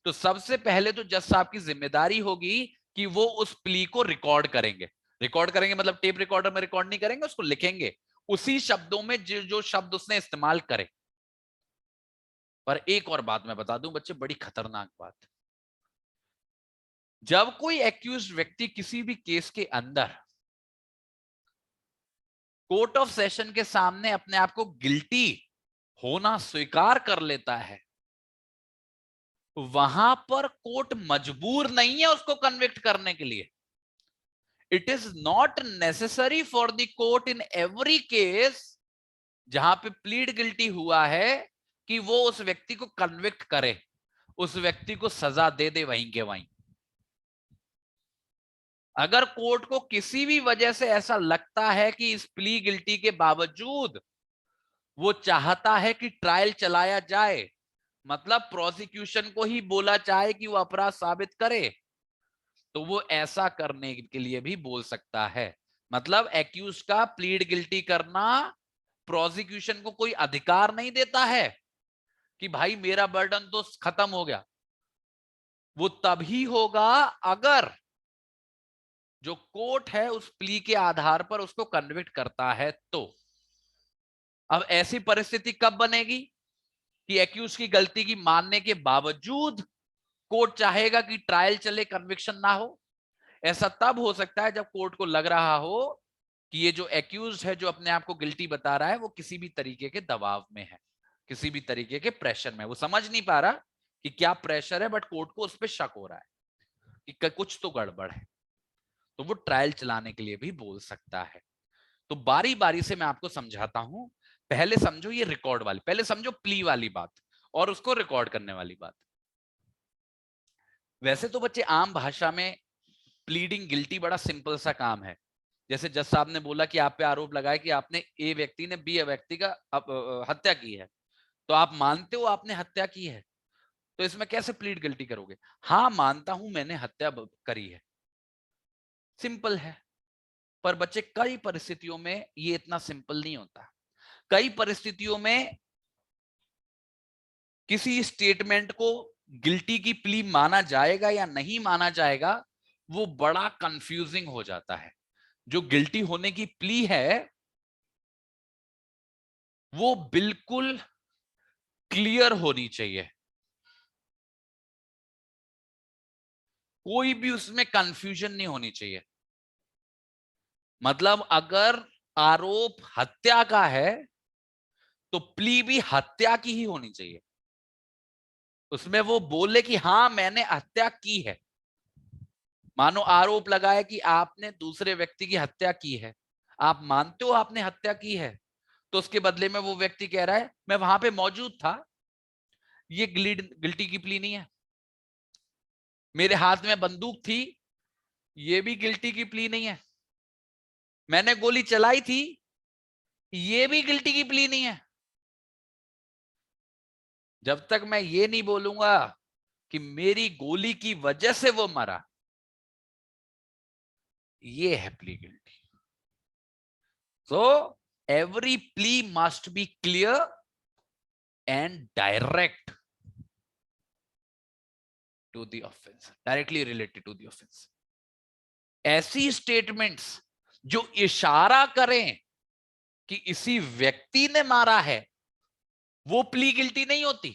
तो सबसे पहले तो जज साहब की जिम्मेदारी होगी कि वो उस प्ली को रिकॉर्ड करेंगे। रिकॉर्ड करेंगे मतलब टेप रिकॉर्डर में रिकॉर्ड नहीं करेंगे, उसको लिखेंगे उसी शब्दों में जो जो शब्द उसने इस्तेमाल करे। पर एक और बात मैं बता दूं बच्चे, बड़ी खतरनाक बात, जब कोई एक्यूज व्यक्ति किसी भी केस के अंदर कोर्ट ऑफ सेशन के सामने अपने आप को गिल्टी होना स्वीकार कर लेता है, वहां पर कोर्ट मजबूर नहीं है उसको कन्विक्ट करने के लिए। It is not necessary for the court in every case जहां पे प्लीड गिल्टी हुआ है कि वो उस व्यक्ति को कन्विक्ट करे, उस व्यक्ति को सजा दे दे वहीं के वहीं। अगर कोर्ट को किसी भी वजह से ऐसा लगता है कि इस प्ली गिल्टी के बावजूद वो चाहता है कि ट्रायल चलाया जाए, मतलब प्रोसिक्यूशन को ही बोला चाहे कि वो अपराध साबित करे, तो वो ऐसा करने के लिए भी बोल सकता है। मतलब एक्यूज का प्लीड गिल्टी करना प्रोसिक्यूशन को कोई अधिकार नहीं देता है कि भाई मेरा बर्डन तो खत्म हो गया। वो तभी होगा अगर जो कोर्ट है उस प्ली के आधार पर उसको कन्विक्ट करता है। तो अब ऐसी परिस्थिति कब बनेगी कि एक्यूज की गलती की मानने के बावजूद कोर्ट चाहेगा कि ट्रायल चले, कन्विक्शन ना हो? ऐसा तब हो सकता है जब कोर्ट को लग रहा हो कि ये जो एक्यूज है, जो अपने आप को गिल्टी बता रहा है, वो किसी भी तरीके के दबाव में है, किसी भी तरीके के प्रेशर में। वो समझ नहीं पा रहा कि क्या प्रेशर है, बट कोर्ट को उस पर शक हो रहा है कि कुछ तो गड़बड़ है, तो वो ट्रायल चलाने के लिए भी बोल सकता है। तो बारी बारी से मैं आपको समझाता हूं। पहले समझो ये रिकॉर्ड वाली, पहले समझो प्ली वाली बात और उसको रिकॉर्ड करने वाली बात। वैसे तो बच्चे आम भाषा में प्लीडिंग गिल्टी बड़ा सिंपल सा काम है। जैसे जज साहब ने बोला कि आप पे आरोप लगाया कि आपने ए व्यक्ति ने बी व्यक्ति का हत्या की है, तो आप मानते हो आपने हत्या की है, तो इसमें कैसे प्लीड गिल्टी करोगे? हाँ मानता हूं मैंने हत्या करी है, सिंपल है। पर बच्चे कई परिस्थितियों में ये इतना सिंपल नहीं होता। कई परिस्थितियों में किसी स्टेटमेंट को गिल्टी की प्ली माना जाएगा या नहीं माना जाएगा, वो बड़ा कंफ्यूजिंग हो जाता है। जो गिल्टी होने की प्ली है वो बिल्कुल क्लियर होनी चाहिए, कोई भी उसमें कंफ्यूजन नहीं होनी चाहिए। मतलब अगर आरोप हत्या का है तो प्ली भी हत्या की ही होनी चाहिए। उसमें वो बोले कि हां मैंने हत्या की है। मानो आरोप लगाया कि आपने दूसरे व्यक्ति की हत्या की है, आप मानते हो आपने हत्या की है, तो उसके बदले में वो व्यक्ति कह रहा है मैं वहां पे मौजूद था, ये गिल्टी की प्ली नहीं है। मेरे हाथ में बंदूक थी, ये भी गिल्टी की प्ली नहीं है। मैंने गोली चलाई थी, ये भी गिल्टी की प्ली नहीं है। जब तक मैं ये नहीं बोलूंगा कि मेरी गोली की वजह से वो मरा, ये है plea guilty. So every plea must be clear and direct to the offence, directly related to the offence. ऐसी स्टेटमेंट्स जो इशारा करें कि इसी व्यक्ति ने मारा है, वो प्ली गिल्टी नहीं होती।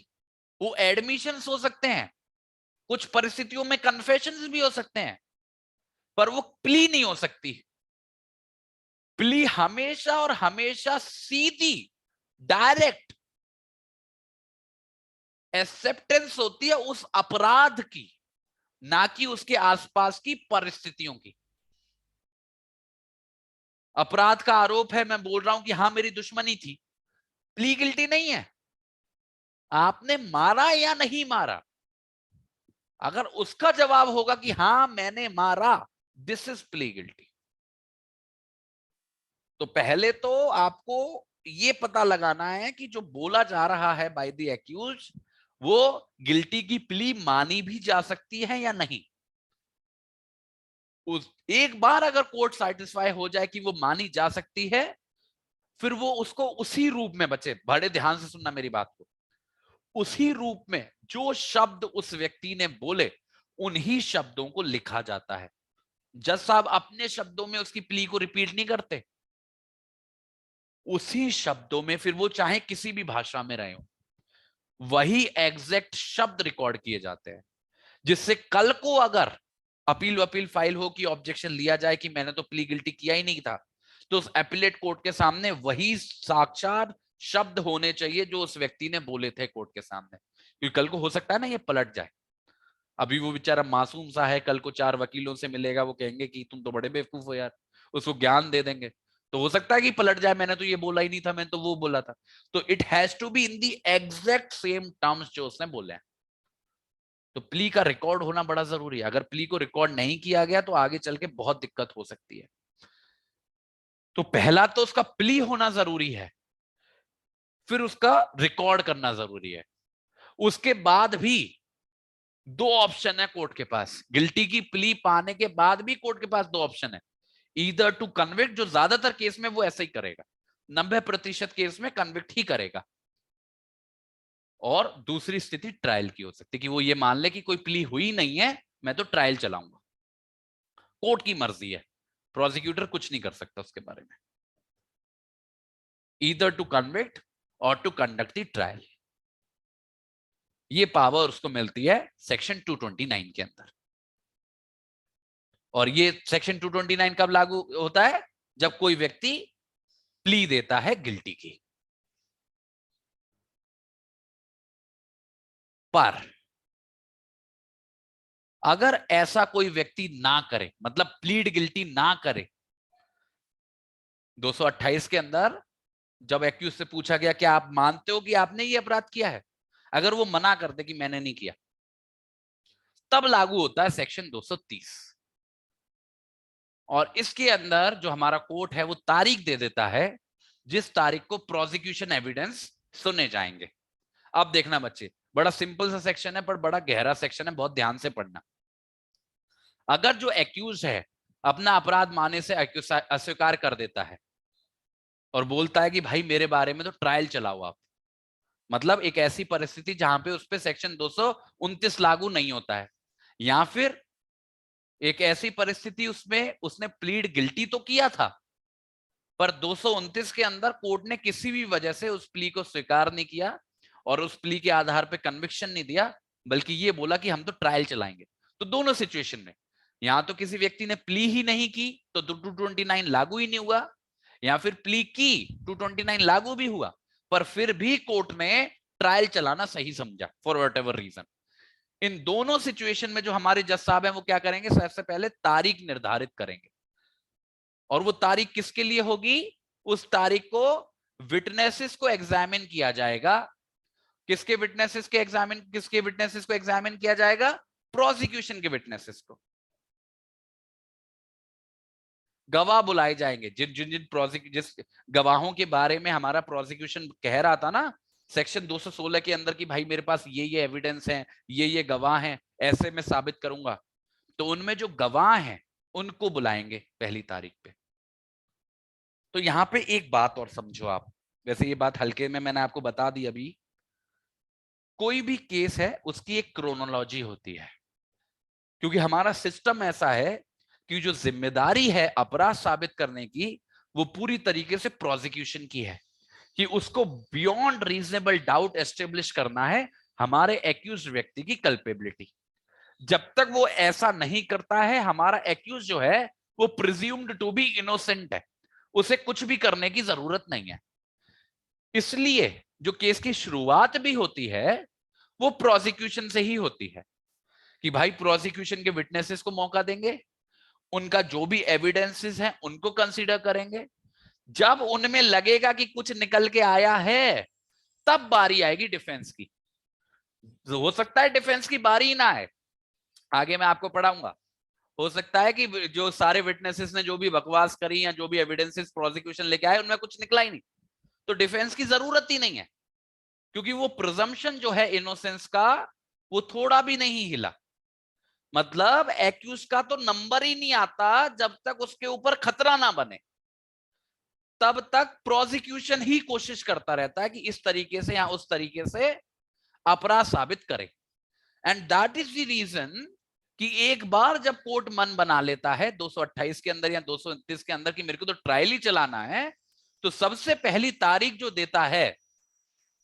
वो एडमिशंस हो सकते हैं, कुछ परिस्थितियों में कन्फेशंस भी हो सकते हैं, पर वो प्ली नहीं हो सकती। प्ली हमेशा और हमेशा सीधी, डायरेक्ट एक्सेप्टेंस होती है उस अपराध की, ना कि उसके आसपास की परिस्थितियों की। अपराध का आरोप है, मैं बोल रहा हूं कि हां मेरी दुश्मनी थी, प्ली गिल्टी नहीं है। आपने मारा या नहीं मारा, अगर उसका जवाब होगा कि हां मैंने मारा, दिस इज प्ली गिल्टी। तो पहले तो आपको ये पता लगाना है कि जो बोला जा रहा है बाय द एक्यूज, वो गिल्टी की प्ली मानी भी जा सकती है या नहीं। उस एक बार अगर कोर्ट सेटिस्फाई हो जाए कि वो मानी जा सकती है, फिर वो उसको उसी रूप में, बच्चे बड़े ध्यान से सुनना मेरी बात को, उसी रूप में जो शब्द उस व्यक्ति ने बोले, उन्हीं शब्दों को लिखा जाता है। जज साहब अपने शब्दों में उसकी प्ली को रिपीट नहीं करते, उसी शब्दों में, फिर वो चाहे किसी भी भाषा में रहे हो, वही एग्जैक्ट शब्द रिकॉर्ड किए जाते हैं, जिससे कल को अगर अपील फाइल हो कि ऑब्जेक्शन लिया जाए कि मैंने तो प्ली गिल्टी किया ही नहीं था, तो उस एपिलेट कोर्ट के सामने वही साक्षात शब्द होने चाहिए जो उस व्यक्ति ने बोले थे कोर्ट के सामने। क्योंकि कल को हो सकता है ना ये पलट जाए। अभी वो बेचारा मासूम सा है, कल को 4 वकीलों से मिलेगा, वो कहेंगे कि तुम तो बड़े बेवकूफ हो यार, उसको ज्ञान दे देंगे, तो हो सकता है कि पलट जाए, मैंने तो ये बोला ही नहीं था, मैंने तो वो बोला था। तो it has to be in the exact same terms जो उसने बोले हैं। तो प्ली का रिकॉर्ड होना बड़ा जरूरी है। अगर प्ली को रिकॉर्ड नहीं किया गया तो आगे चल के बहुत दिक्कत हो सकती है। तो पहला तो उसका प्ली होना जरूरी है, फिर उसका रिकॉर्ड करना जरूरी है। उसके बाद भी दो ऑप्शन है कोर्ट के पास, गिल्टी की प्ली पाने के बाद भी कोर्ट के पास दो ऑप्शन है। ईदर टू कन्विक्ट, जो ज्यादातर केस में वो ऐसा ही करेगा, 90% केस में कन्विक्ट ही करेगा, और दूसरी स्थिति ट्रायल की हो सकती है कि वो ये मान ले कि कोई प्ली हुई नहीं है, मैं तो ट्रायल चलाऊंगा। कोर्ट की मर्जी है, प्रोसिक्यूटर कुछ नहीं कर सकता उसके बारे में। ईदर टू कन्विक्ट और टू कंडक्ट द ट्रायल, ये पावर उसको मिलती है सेक्शन 229 के अंदर। और ये सेक्शन 229 कब लागू होता है? जब कोई व्यक्ति प्ली देता है गिल्टी की। पर अगर ऐसा कोई व्यक्ति ना करे, मतलब प्लीड गिल्टी ना करे, 228 के अंदर जब एक्यूज से पूछा गया कि आप मानते हो कि आपने ये अपराध किया है, अगर वो मना कर दे कि मैंने नहीं किया, तब लागू होता है सेक्शन 230। और इसके अंदर जो हमारा कोर्ट है वो तारीख दे देता है जिस तारीख को प्रोसिक्यूशन एविडेंस सुने जाएंगे। अब देखना बच्चे, बड़ा सिंपल सा सेक्शन है पर बड़ा गहरा सेक्शन है, बहुत ध्यान से पढ़ना। अगर जो एक्यूज है अपना अपराध मानने से अस्वीकार कर देता है और बोलता है कि भाई मेरे बारे में तो ट्रायल चलाओ आप, मतलब एक ऐसी परिस्थिति जहां पे उस पे सेक्शन 229 लागू नहीं होता है, या फिर एक ऐसी परिस्थिति उसमें उसने प्लीड गिल्टी तो किया था पर 229 के अंदर कोर्ट ने किसी भी वजह से उस प्ली को स्वीकार नहीं किया और उस प्ली के आधार पे कन्विक्शन नहीं दिया, बल्कि ये बोला कि हम तो ट्रायल चलाएंगे। तो दोनों सिचुएशन में, यहां तो किसी व्यक्ति ने प्ली ही नहीं की तो 229 लागू ही नहीं हुआ, या फिर प्ली की 229 लागू भी हुआ, पर फिर भी कोर्ट ने ट्रायल चलाना सही समझा फॉर वट एवर रीजन। इन दोनों सिचुएशन में जो हमारे जज साहब हैं वो क्या करेंगे, सबसे पहले तारीख निर्धारित करेंगे। और वो तारीख किसके लिए होगी? उस तारीख को विटनेसेस को एग्जामिन किया जाएगा। किसके विटनेसेस को एग्जामिन किया जाएगा? प्रोसिक्यूशन के विटनेसेस को। गवाह बुलाए जाएंगे, जिन जिन जिन जिस गवाहों के बारे में हमारा प्रोसिक्यूशन कह रहा था ना सेक्शन 216 के अंदर कि भाई मेरे पास ये एविडेंस है, ये गवाह हैं, ऐसे मैं साबित करूंगा, तो उनमें जो गवाह हैं उनको बुलाएंगे पहली तारीख पे। तो यहां पे एक बात और समझो आप, वैसे ये बात हल्के में मैंने आपको बता दी अभी, कोई भी केस है उसकी एक क्रोनोलॉजी होती है, क्योंकि हमारा सिस्टम ऐसा है कि जो जिम्मेदारी है अपराध साबित करने की वो पूरी तरीके से प्रोसिक्यूशन की है, कि उसको बियॉन्ड रीजनेबल डाउट एस्टेब्लिश करना है हमारे एक्यूज व्यक्ति की कल्पेबिलिटी। जब तक वो ऐसा नहीं करता है हमारा एक्यूज जो है वो प्रिज्यूम्ड टू बी इनोसेंट है, उसे कुछ भी करने की जरूरत नहीं है। इसलिए जो केस की शुरुआत भी होती है वो प्रोसिक्यूशन से ही होती है, कि भाई प्रोसिक्यूशन के विटनेसेस को मौका देंगे, उनका जो भी एविडेंसेस हैं उनको कंसीडर करेंगे, जब उनमें लगेगा कि कुछ निकल के आया है तब बारी आएगी डिफेंस की। हो सकता है डिफेंस की बारी ही ना आए, आगे मैं आपको पढ़ाऊंगा, हो सकता है कि जो सारे विटनेसेस ने जो भी बकवास करी या जो भी एविडेंसेस प्रोसिक्यूशन लेके आए उनमें कुछ निकला ही नहीं, तो डिफेंस की जरूरत ही नहीं है, क्योंकि वो प्रिजम्पशन जो है इनोसेंस का वो थोड़ा भी नहीं हिला। मतलब एक्यूज का तो नंबर ही नहीं आता जब तक उसके ऊपर खतरा ना बने, तब तक प्रोसिक्यूशन ही कोशिश करता रहता है कि इस तरीके से या उस तरीके से अपराध साबित करे। And that is the reason कि एक बार जब कोर्ट मन बना लेता है 228 के अंदर या 229 के अंदर कि मेरे को तो ट्रायल ही चलाना है, तो सबसे पहली तारीख जो देता है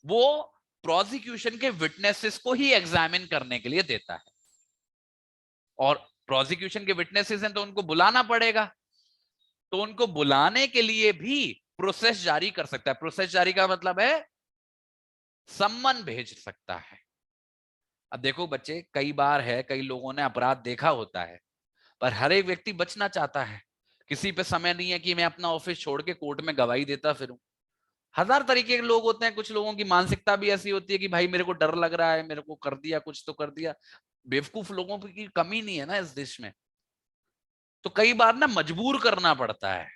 वो प्रोसिक्यूशन के विटनेसेस को ही एग्जामिन करने के लिए देता है, और प्रोसिक्यूशन के विटनेसेस हैं तो उनको बुलाना पड़ेगा, तो उनको बुलाने के लिए भी प्रोसेस जारी कर सकता है। प्रोसेस जारी का मतलब है सम्मन भेज सकता है। अब देखो बच्चे, कई बार है कई लोगों ने अपराध देखा होता है, पर हर एक व्यक्ति बचना चाहता है, किसी पे समय नहीं है कि मैं अपना ऑफिस छोड़ के कोर्ट में गवाही देता फिरूं। हजार तरीके के लोग होते हैं, कुछ लोगों की मानसिकता भी ऐसी होती है कि भाई मेरे को डर लग रहा है, मेरे को कर दिया कुछ तो कर दिया। बेवकूफ लोगों की कमी नहीं है ना इस देश में, तो कई बार ना मजबूर करना पड़ता है,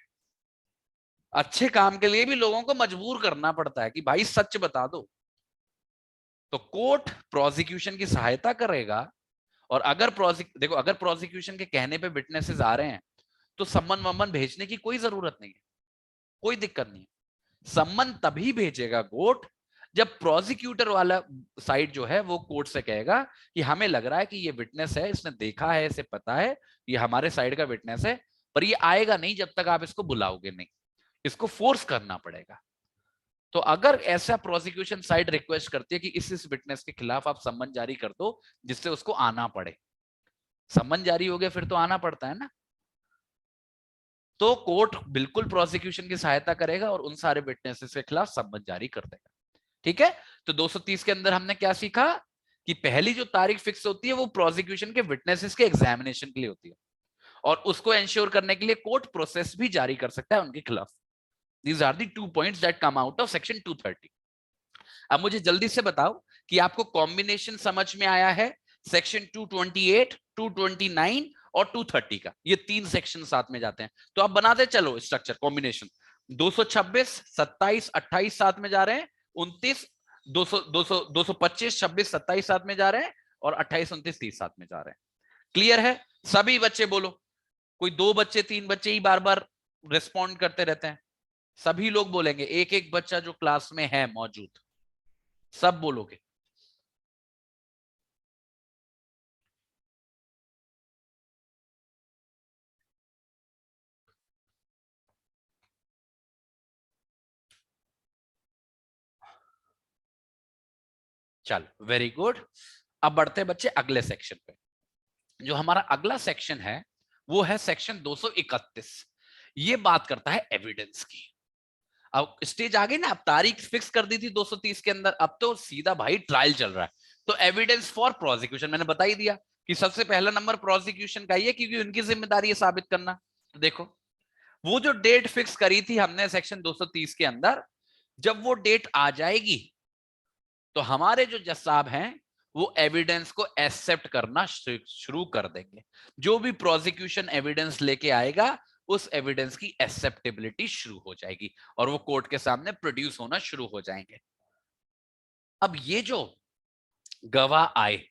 अच्छे काम के लिए भी लोगों को मजबूर करना पड़ता है कि भाई सच बता दो। तो कोर्ट प्रोसिक्यूशन की सहायता करेगा, और अगर देखो अगर प्रोसिक्यूशन के कहने पे विटनेसेस आ रहे हैं तो सम्मन वम्मन भेजने की कोई जरूरत नहीं है, कोई दिक्कत नहीं है। सम्मन तभी भेजेगा कोर्ट जब प्रोसिक्यूटर वाला साइड जो है वो कोर्ट से कहेगा कि हमें लग रहा है कि ये विटनेस है, इसने देखा है, इसे पता है, ये हमारे साइड का विटनेस है, पर ये आएगा नहीं जब तक आप इसको बुलाओगे नहीं, इसको फोर्स करना पड़ेगा। तो अगर ऐसा प्रोसिक्यूशन साइड रिक्वेस्ट करती है कि इस विटनेस के खिलाफ आप सम्मन जारी कर दो जिससे उसको आना पड़े, सम्मन जारी हो गया फिर तो आना पड़ता है ना, तो कोर्ट बिल्कुल प्रोसिक्यूशन की सहायता करेगा और उन सारे विटनेसेस के खिलाफ सम्मन जारी कर देगा। ठीक है, तो 230 के अंदर हमने क्या सीखा कि पहली जो तारीख फिक्स होती है वो प्रोसिक्यूशन के विटनेसेस के एग्जामिनेशन के लिए होती है, और उसको एंश्योर करने के लिए कोर्ट प्रोसेस भी जारी कर सकता है उनके खिलाफ। These are the 2 points that come out of section 230. अब मुझे जल्दी से बताओ कि आपको कॉम्बिनेशन समझ में आया है सेक्शन 228, 229 और 230 का, ये 3 सेक्शन साथ में जाते हैं, तो आप बनाते चलो स्ट्रक्चर कॉम्बिनेशन। 226, 27, 28 साथ में जा रहे हैं, 29, 200, 200, 225, 26, 27 साथ में जा रहे हैं, और 28, 29, 30 साथ में जा रहे हैं। क्लियर है? सभी बच्चे बोलो, कोई 2 बच्चे 3 बच्चे ही बार बार रिस्पॉन्ड करते रहते हैं, सभी लोग बोलेंगे, एक एक बच्चा जो क्लास में है मौजूद, सब बोलोगे। चल वेरी गुड। अब बढ़ते हैं बच्चे अगले सेक्शन पे। जो हमारा अगला सेक्शन है वो है सेक्शन 231। ये बात करता है एविडेंस की। अब स्टेज आ गई ना, अब तारीख फिक्स कर दी थी 230 के अंदर, अब तो सीधा भाई ट्रायल चल रहा है, तो एविडेंस फॉर प्रोसिक्यूशन मैंने बता ही दिया कि सबसे पहला नंबर प्रोसिक्यूशन का ही है, क्योंकि उनकी जिम्मेदारी है साबित करना। देखो वो जो डेट फिक्स करी थी हमने सेक्शन 230 के अंदर, जब वो डेट आ जाएगी तो हमारे जो जज साहब हैं वो एविडेंस को एक्सेप्ट करना शुरू कर देंगे। जो भी प्रोसिक्यूशन एविडेंस लेके आएगा उस एविडेंस की एक्सेप्टेबिलिटी शुरू हो जाएगी और वो कोर्ट के सामने प्रोड्यूस होना शुरू हो जाएंगे। अब ये जो गवाह आए,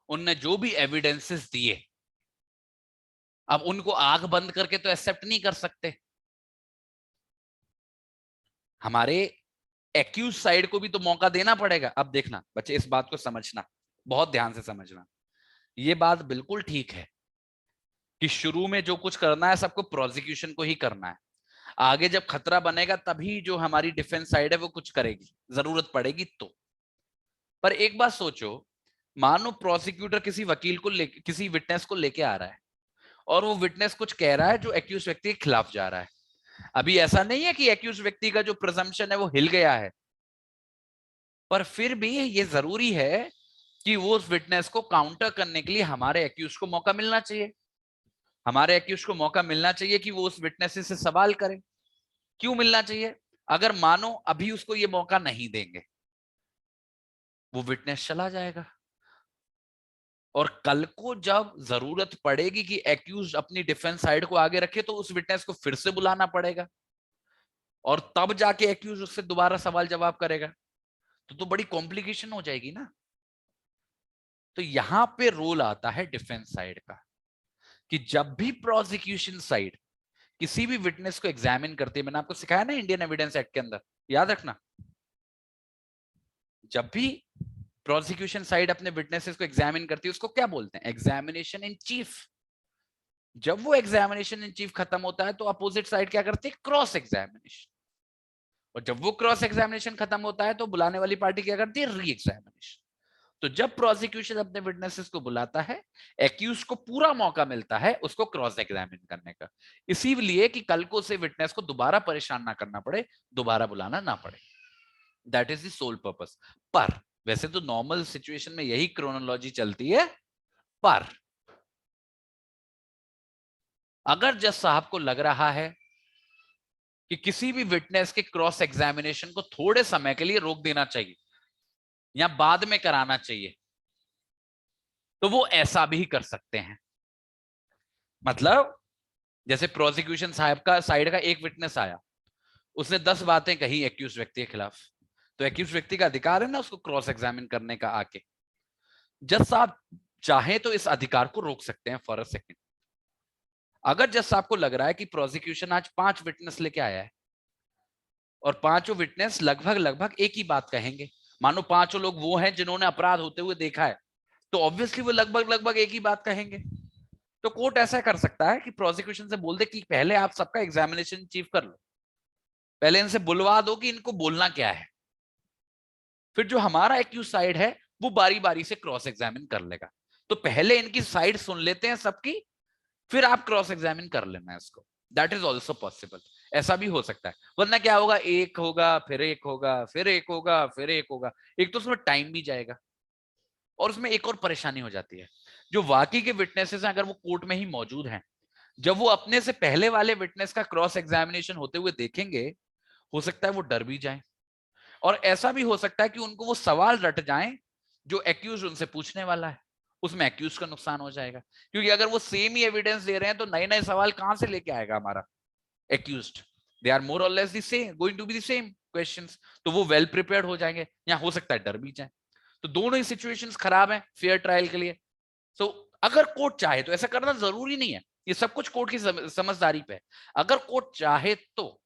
उनने जो भी एविडेंसेस दिए, अब उनको आंख बंद करके तो एक्सेप्ट नहीं कर सकते। हमारे एक्यूज साइड को भी तो मौका देना पड़ेगा। अब देखना बच्चे, इस बात को समझना, बहुत ध्यान से समझना। ये बात बिल्कुल ठीक है कि शुरू में जो कुछ करना है सबको प्रोसिक्यूशन को ही करना है। आगे जब खतरा बनेगा तभी जो हमारी डिफेंस साइड है वो कुछ करेगी, जरूरत पड़ेगी तो। पर एक बात सोचो, मानो प्रोसिक्यूटर किसी वकील को किसी विटनेस को लेके आ रहा है और वो विटनेस कुछ कह रहा है जो एक्यूज व्यक्ति के खिलाफ जा रहा है। अभी ऐसा नहीं है कि एक्यूज व्यक्ति का जो प्रिजम्पशन है वो हिल गया है, पर फिर भी ये जरूरी है कि वो उस विटनेस को काउंटर करने के लिए हमारे एक्यूज को मौका मिलना चाहिए। हमारे एक्यूज को मौका मिलना चाहिए कि वो उस विटनेस से सवाल करे। क्यों मिलना चाहिए? अगर मानो अभी उसको ये मौका नहीं देंगे, वो विटनेस चला जाएगा और कल को जब जरूरत पड़ेगी कि एक्यूज अपनी डिफेंस साइड को आगे रखे तो उस विटनेस को फिर से बुलाना पड़ेगा और तब जाके एक्यूज उससे दोबारा सवाल जवाब करेगा। तो बड़ी कॉम्प्लिकेशन हो जाएगी ना। तो यहां पे रोल आता है डिफेंस साइड का कि जब भी प्रोसिक्यूशन साइड किसी भी विटनेस को एग्जामिन करती है, मैंने आपको सिखाया ना इंडियन एविडेंस एक्ट के अंदर, याद रखना, जब भी प्रोसिक्यूशन साइड अपने विटनेसेस को एग्जामिन करती है उसको क्या बोलते हैं? Examination in chief. जब वो एग्जामिनेशन इन चीफ खत्म होता है तो अपोजिट साइड क्या करती है? Cross examination. और जब वो क्रॉस एग्जामिनेशन खत्म होता है तो बुलाने वाली पार्टी क्या करती है? Re examination. तो जब प्रोसिक्यूशन अपने विटनेसेस को बुलाता है, एक्यूज को पूरा मौका मिलता है उसको क्रॉस एग्जामिन करने का, इसीलिए कि कल को से विटनेस को दोबारा परेशान ना करना पड़े, दोबारा बुलाना ना पड़े। That is the sole purpose. पर वैसे तो नॉर्मल सिचुएशन में यही क्रोनोलॉजी चलती है, पर अगर जज साहब को लग रहा है कि किसी भी विटनेस के क्रॉस एग्जामिनेशन को थोड़े समय के लिए रोक देना चाहिए या बाद में कराना चाहिए, तो वो ऐसा भी कर सकते हैं। मतलब जैसे प्रोसिक्यूशन साहब का साइड का एक विटनेस आया, उसने 10 बातें कही एक्यूज व्यक्ति के खिलाफ, तो एक्यूज व्यक्ति का अधिकार है ना उसको क्रॉस एग्जामिन करने का आके। जज साहब चाहे तो इस अधिकार को रोक सकते हैं फॉर अ सेकंड। अगर जज साहब को लग रहा है कि प्रोसिक्यूशन आज 5 विटनेस लेके आया है और पांचों विटनेस लगभग लगभग एक ही बात कहेंगे, मानो पांचों लोग वो हैं जिन्होंने अपराध होते हुए देखा है, तो ऑब्वियसली वो लगभग लगभग एक ही बात कहेंगे। तो कोर्ट ऐसा कर सकता है कि प्रोसिक्यूशन से बोल दे कि पहले आप सबका एग्जामिनेशन चीफ कर लो, पहले इनसे बुलवा दो कि इनको बोलना क्या है, फिर जो हमारा एक्यूज साइड है वो बारी बारी से क्रॉस एग्जामिन कर लेगा। तो पहले इनकी साइड सुन लेते हैं सबकी, फिर आप क्रॉस एग्जामिन कर लेना इसको। That is also possible. ऐसा भी हो सकता है, वरना क्या होगा, एक होगा फिर एक होगा फिर एक होगा फिर एक होगा, एक तो उसमें टाइम भी जाएगा और उसमें एक और परेशानी हो जाती है, जो वाकई के विटनेसेस हैं अगर वो कोर्ट में ही मौजूद हैं, जब वो अपने से पहले वाले विटनेस का क्रॉस एग्जामिनेशन होते हुए देखेंगे, हो सकता है वो डर भी जाए और ऐसा भी हो सकता है कि उनको वो सवाल रट जाएं जो एक्यूज उनसे पूछने वाला है, उसमें एक्यूज का नुकसान हो जाएगा। क्योंकि अगर वो सेम ही एविडेंस दे रहे हैं तो नए नए सवाल कहां से लेके आएगा हमारा accused? They are more or less the same, going to be the same questions, तो वो वेल प्रिपेयर्ड हो जाएंगे, या हो सकता है डर भी जाए। तो दोनों ही सिचुएशंस खराब हैं फेयर ट्रायल के लिए। तो अगर कोर्ट चाहे तो, ऐसा करना जरूरी नहीं है, ये सब कुछ कोर्ट की समझदारी पे है। अगर कोर्ट चाहे तो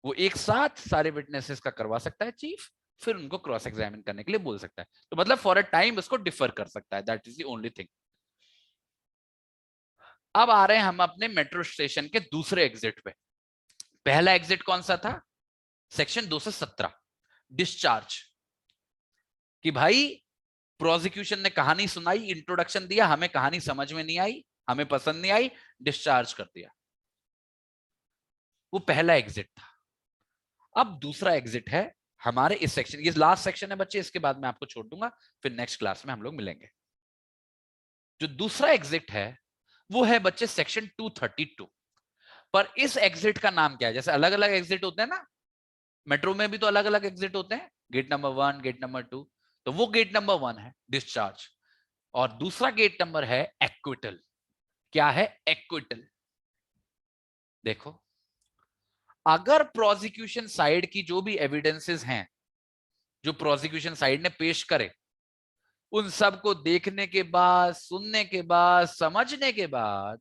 वो एक साथ सारे विटनेसेस का करवा सकता है चीफ, फिर उनको क्रॉस एग्जामिन करने के लिए बोल सकता है। तो मतलब फॉर अ टाइम इसको डिफर कर सकता है, that is the only thing. अब आ रहे हैं हम अपने मेट्रो स्टेशन के दूसरे एग्जिट पे। पहला एग्जिट कौन सा था? Section 217, discharge. कि भाई प्रोसिक्यूशन ने कहानी सुनाई, इंट्रोडक्शन दिया, हमें कहानी समझ में नहीं आई, हमें पसंद नहीं आई, डिस्चार्ज कर दिया। वो पहला एग्जिट था। अब दूसरा एग्जिट है हमारे इस सेक्शन, ये लास्ट सेक्शन है बच्चे, इसके बाद मैं आपको छोड़ दूंगा, फिर नेक्स्ट क्लास में हम लोग मिलेंगे। जो दूसरा एग्जिट है वो है बच्चे सेक्शन 232। पर इस एग्जिट का नाम क्या है? जैसे अलग अलग एग्जिट होते हैं ना, मेट्रो में भी तो अलग अलग एग्जिट होते हैं, गेट नंबर 1, गेट नंबर 2, तो वो गेट नंबर 1 है डिस्चार्ज, और दूसरा गेट नंबर है एक्विटल। क्या है? एक्विटल। देखो, अगर प्रोसिक्यूशन साइड की जो भी एविडेंसेस हैं, जो प्रोसिक्यूशन साइड ने पेश करे, उन सब को देखने के बाद, सुनने के बाद, समझने के बाद,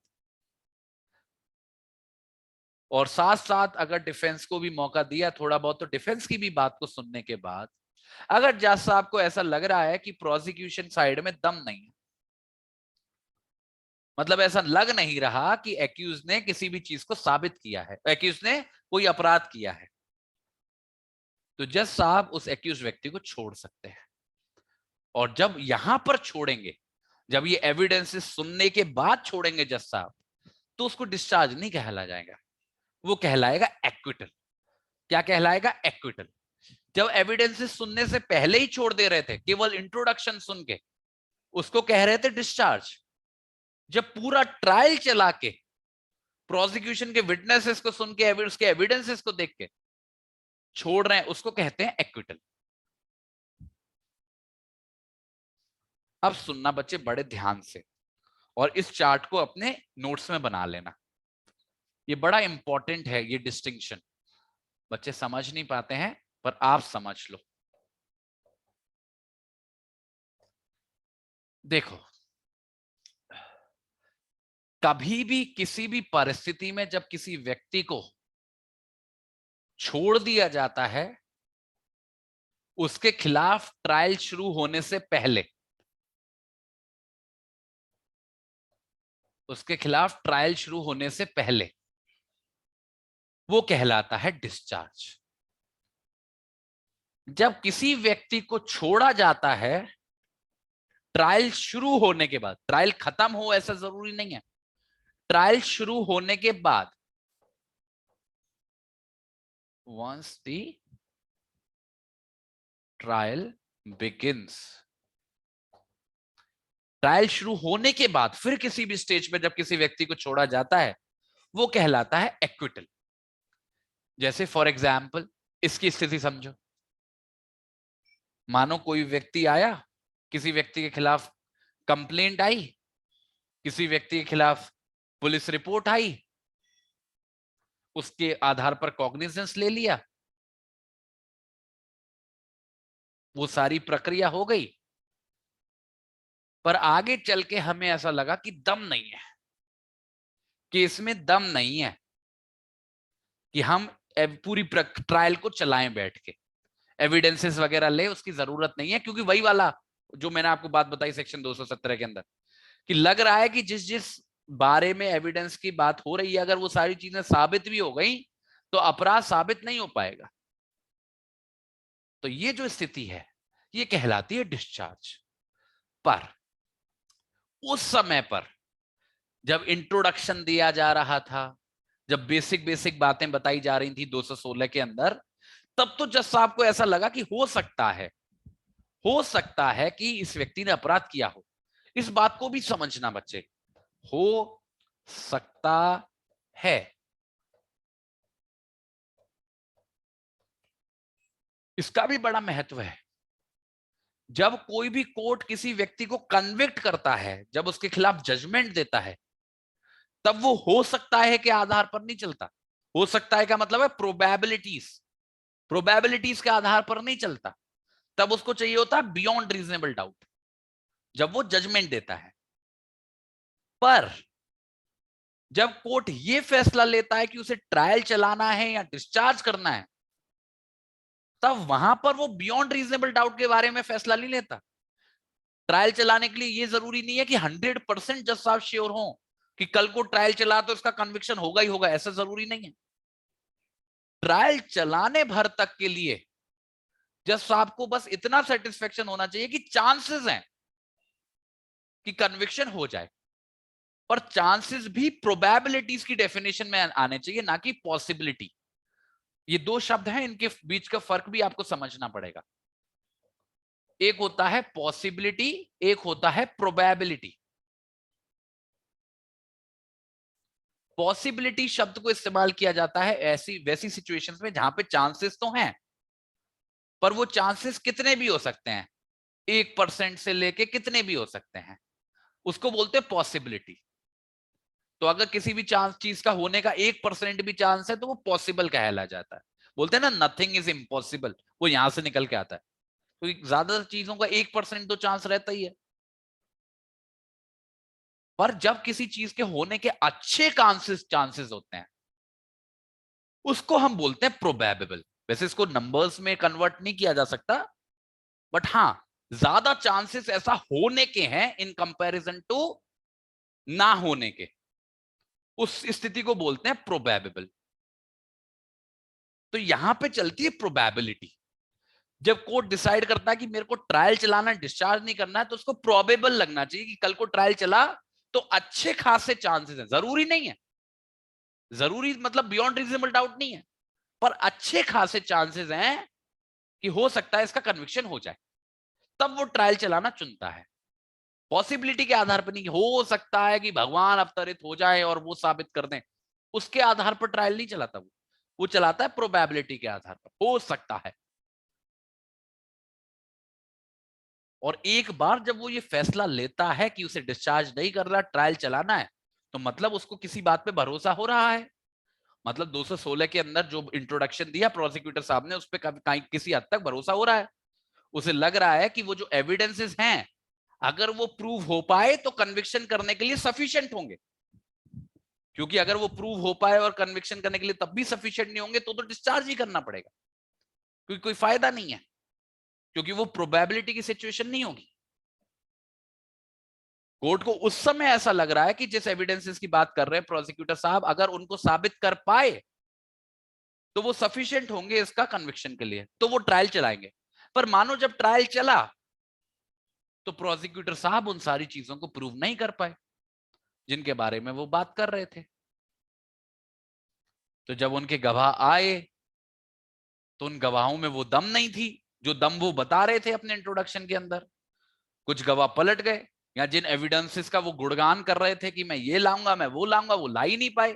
और साथ साथ अगर डिफेंस को भी मौका दिया थोड़ा बहुत, तो डिफेंस की भी बात को सुनने के बाद, अगर जज साहब को ऐसा लग रहा है कि प्रोसिक्यूशन साइड में दम नहीं है, मतलब ऐसा लग नहीं रहा कि एक्यूज ने किसी भी चीज को साबित किया है, एक्यूज ने कोई अपराध किया है, तो जज साहब उस एक्यूज व्यक्ति को छोड़ सकते हैं। और जब यहां पर छोड़ेंगे, जब ये एविडेंसेस सुनने के बाद छोड़ेंगे जज साहब, तो उसको डिस्चार्ज नहीं कहला जाएगा, वो कहलाएगा एक्विटल। क्या कहलाएगा? एक्विटल। जब एविडेंसेस सुनने से पहले ही छोड़ दे रहे थे, केवल इंट्रोडक्शन सुन के, उसको कह रहे थे डिस्चार्ज। जब पूरा ट्रायल चला के, प्रोसिक्यूशन के विटनेसेस को सुन के, उसके एविडेंसेस को देख के छोड़ रहे हैं, उसको कहते हैं एक्विटल। अब सुनना बच्चे बड़े ध्यान से, और इस चार्ट को अपने नोट्स में बना लेना, ये बड़ा इंपॉर्टेंट है। ये डिस्टिंक्शन बच्चे समझ नहीं पाते हैं, पर आप समझ लो। देखो, कभी भी किसी भी परिस्थिति में जब किसी व्यक्ति को छोड़ दिया जाता है, उसके खिलाफ ट्रायल शुरू होने से पहले, उसके खिलाफ ट्रायल शुरू होने से पहले, वो कहलाता है डिस्चार्ज। जब किसी व्यक्ति को छोड़ा जाता है ट्रायल शुरू होने के बाद, ट्रायल खत्म हो ऐसा जरूरी नहीं है, ट्रायल शुरू होने के बाद, once the trial begins, trial शुरू होने के बाद फिर किसी भी स्टेज पे जब किसी व्यक्ति को छोड़ा जाता है, वो कहलाता है एक्विटल। जैसे फॉर एग्जाम्पल इसकी स्थिति समझो, मानो कोई व्यक्ति आया, किसी व्यक्ति के खिलाफ कंप्लेंट आई, किसी व्यक्ति के खिलाफ पुलिस रिपोर्ट आई, उसके आधार पर कॉग्निजेंस ले लिया, वो सारी प्रक्रिया हो गई, पर आगे चल के हमें ऐसा लगा कि दम नहीं है, कि इसमें दम नहीं है कि हम पूरी ट्रायल को चलाएं बैठ के, एविडेंसेस वगैरह ले, उसकी जरूरत नहीं है। क्योंकि वही वाला जो मैंने आपको बात बताई सेक्शन 217 के अंदर, कि लग रहा है कि जिस जिस बारे में एविडेंस की बात हो रही है, अगर वो सारी चीजें साबित भी हो गई तो अपराध साबित नहीं हो पाएगा। तो ये जो स्थिति है ये कहलाती है डिस्चार्ज। पर उस समय पर जब इंट्रोडक्शन दिया जा रहा था, जब बेसिक बेसिक बातें बताई जा रही थी 216 के अंदर, तब तो जज साहब को ऐसा लगा कि हो सकता है कि इस व्यक्ति ने अपराध किया हो। इस बात को भी समझना बच्चे, हो सकता है, इसका भी बड़ा महत्व है। जब कोई भी कोर्ट किसी व्यक्ति को कन्विक्ट करता है, जब उसके खिलाफ जजमेंट देता है, तब वो हो सकता है के आधार पर नहीं चलता। हो सकता है का मतलब है प्रोबेबिलिटीज के आधार पर नहीं चलता। तब उसको चाहिए होता है बियॉन्ड रीजनेबल डाउट, जब वो जजमेंट देता है। पर जब कोर्ट ये फैसला लेता है कि उसे ट्रायल चलाना है या डिस्चार्ज करना है, तब वहां पर वो बियॉन्ड रीजनेबल डाउट के बारे में फैसला नहीं लेता। ट्रायल चलाने के लिए ये जरूरी नहीं है कि 100% जज साहब श्योर हो कि कल को ट्रायल चला तो इसका कन्विक्शन होगा ही होगा, ऐसा जरूरी नहीं है। ट्रायल चलाने भर तक के लिए जज साहब को बस इतना सेटिस्फेक्शन होना चाहिए कि चांसेस हैं कि कन्विक्शन हो जाए। पर चांसेस भी प्रोबेबिलिटीज की डेफिनेशन में आने चाहिए, ना कि पॉसिबिलिटी। ये दो शब्द हैं, इनके बीच का फर्क भी आपको समझना पड़ेगा। एक होता है पॉसिबिलिटी, एक होता है प्रोबेबिलिटी। पॉसिबिलिटी शब्द को इस्तेमाल किया जाता है ऐसी वैसी सिचुएशंस में जहां पे चांसेस तो हैं, पर वो चांसेस कितने भी हो सकते हैं, 1% से लेके कितने भी हो सकते हैं, उसको बोलते हैं पॉसिबिलिटी। तो अगर किसी भी चांस चीज का होने का 1% भी चांस है तो वो पॉसिबल कहला जाता है। बोलते हैं ना नथिंग इज इम्पॉसिबल, वो यहां से निकल के आता है। तो ज्यादातर चीजों का 1% तो चांस रहता ही है। पर जब किसी चीज के होने के अच्छे चांसेस होते हैं उसको हम बोलते हैं प्रोबेबल। वैसे इसको नंबर्स में कन्वर्ट नहीं किया जा सकता, बट हाँ ज्यादा चांसेस ऐसा होने के हैं इन कंपैरिजन टू ना होने के, उस स्थिति को बोलते हैं प्रोबेबल। तो यहां पे चलती है प्रोबेबिलिटी। जब कोर्ट डिसाइड करता है कि मेरे को ट्रायल चलाना, डिस्चार्ज नहीं करना है, तो उसको प्रोबेबल लगना चाहिए कि कल को ट्रायल चला तो अच्छे खासे चांसेस हैं। जरूरी नहीं है, जरूरी मतलब बियॉन्ड रीजनेबल डाउट नहीं है, पर अच्छे खासे चांसेस हैं कि हो सकता है इसका कन्विक्शन हो जाए, तब वो ट्रायल चलाना चुनता है। पॉसिबिलिटी के आधार पर नहीं, हो सकता है कि भगवान अवतरित हो जाए और वो साबित कर दें, उसके आधार पर ट्रायल नहीं चलाता वो चलाता है प्रोबेबिलिटी के आधार पर, हो सकता है। और एक बार जब वो ये फैसला लेता है कि उसे डिस्चार्ज नहीं कर रहा, ट्रायल चलाना है, तो मतलब उसको किसी बात पे भरोसा हो रहा है। मतलब 216 के अंदर जो इंट्रोडक्शन दिया प्रोसिक्यूटर साहब ने, उस पर कहीं किसी हद तक भरोसा हो रहा है। उसे लग रहा है कि वो जो एविडेंसेस हैं अगर वो प्रूव हो पाए तो कन्विक्शन करने के लिए सफिशिएंट होंगे। क्योंकि अगर वो प्रूव हो पाए और कन्विक्शन करने के लिए तब भी सफिशिएंट नहीं होंगे तो डिस्चार्ज ही करना पड़ेगा, क्योंकि कोई फायदा नहीं है, क्योंकि वो प्रोबेबिलिटी की सिचुएशन नहीं होगी। कोर्ट को उस समय ऐसा लग रहा है कि जिस एविडेंसेस की बात कर रहे हैं प्रोसिक्यूटर साहब, अगर उनको साबित कर पाए तो वो सफिशिएंट होंगे इसका कन्विक्शन के लिए, तो वो ट्रायल चलाएंगे। पर मानो जब ट्रायल चला तो प्रोसिक्यूटर साहब उन सारी चीजों को प्रूव नहीं कर पाए जिनके बारे में वो बात कर रहे थे। तो जब उनके गवाह आए तो उन गवाहों में वो दम नहीं थी जो दम वो बता रहे थे अपने इंट्रोडक्शन के अंदर। कुछ गवाह पलट गए, या जिन एविडेंसेस का वो गुणगान कर रहे थे कि मैं ये लाऊंगा मैं वो लाऊंगा, वो ला ही नहीं पाए।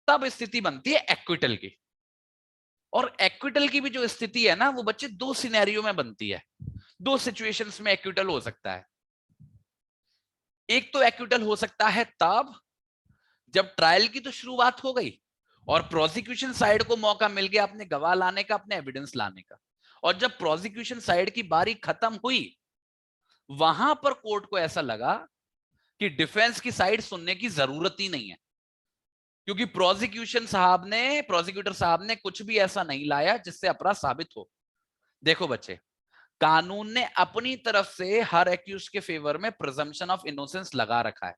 तब स्थिति बनती है एक्विटल की। और एक्विटल की भी जो स्थिति है ना वो बच्चे दो सिनेरियो में बनती है, दो सिचुएशंस में एक्विटल हो सकता है। एक तो एक्विटल हो सकता है तब जब ट्रायल की तो शुरुआत हो गई और प्रोसिक्यूशन साइड को मौका मिल गया अपने गवाह लाने का, अपने एविडेंस लाने का, और जब प्रोसिक्यूशन साइड की बारी खत्म हुई वहां पर कोर्ट को ऐसा लगा कि डिफेंस की साइड सुनने की जरूरत ही नहीं है, क्योंकि प्रोसिक्यूटर साहब ने कुछ भी ऐसा नहीं लाया जिससे अपराध साबित हो। देखो बच्चे, कानून ने अपनी तरफ से हर एक्यूज के फेवर में प्रिजम्पशन ऑफ इनोसेंस लगा रखा है,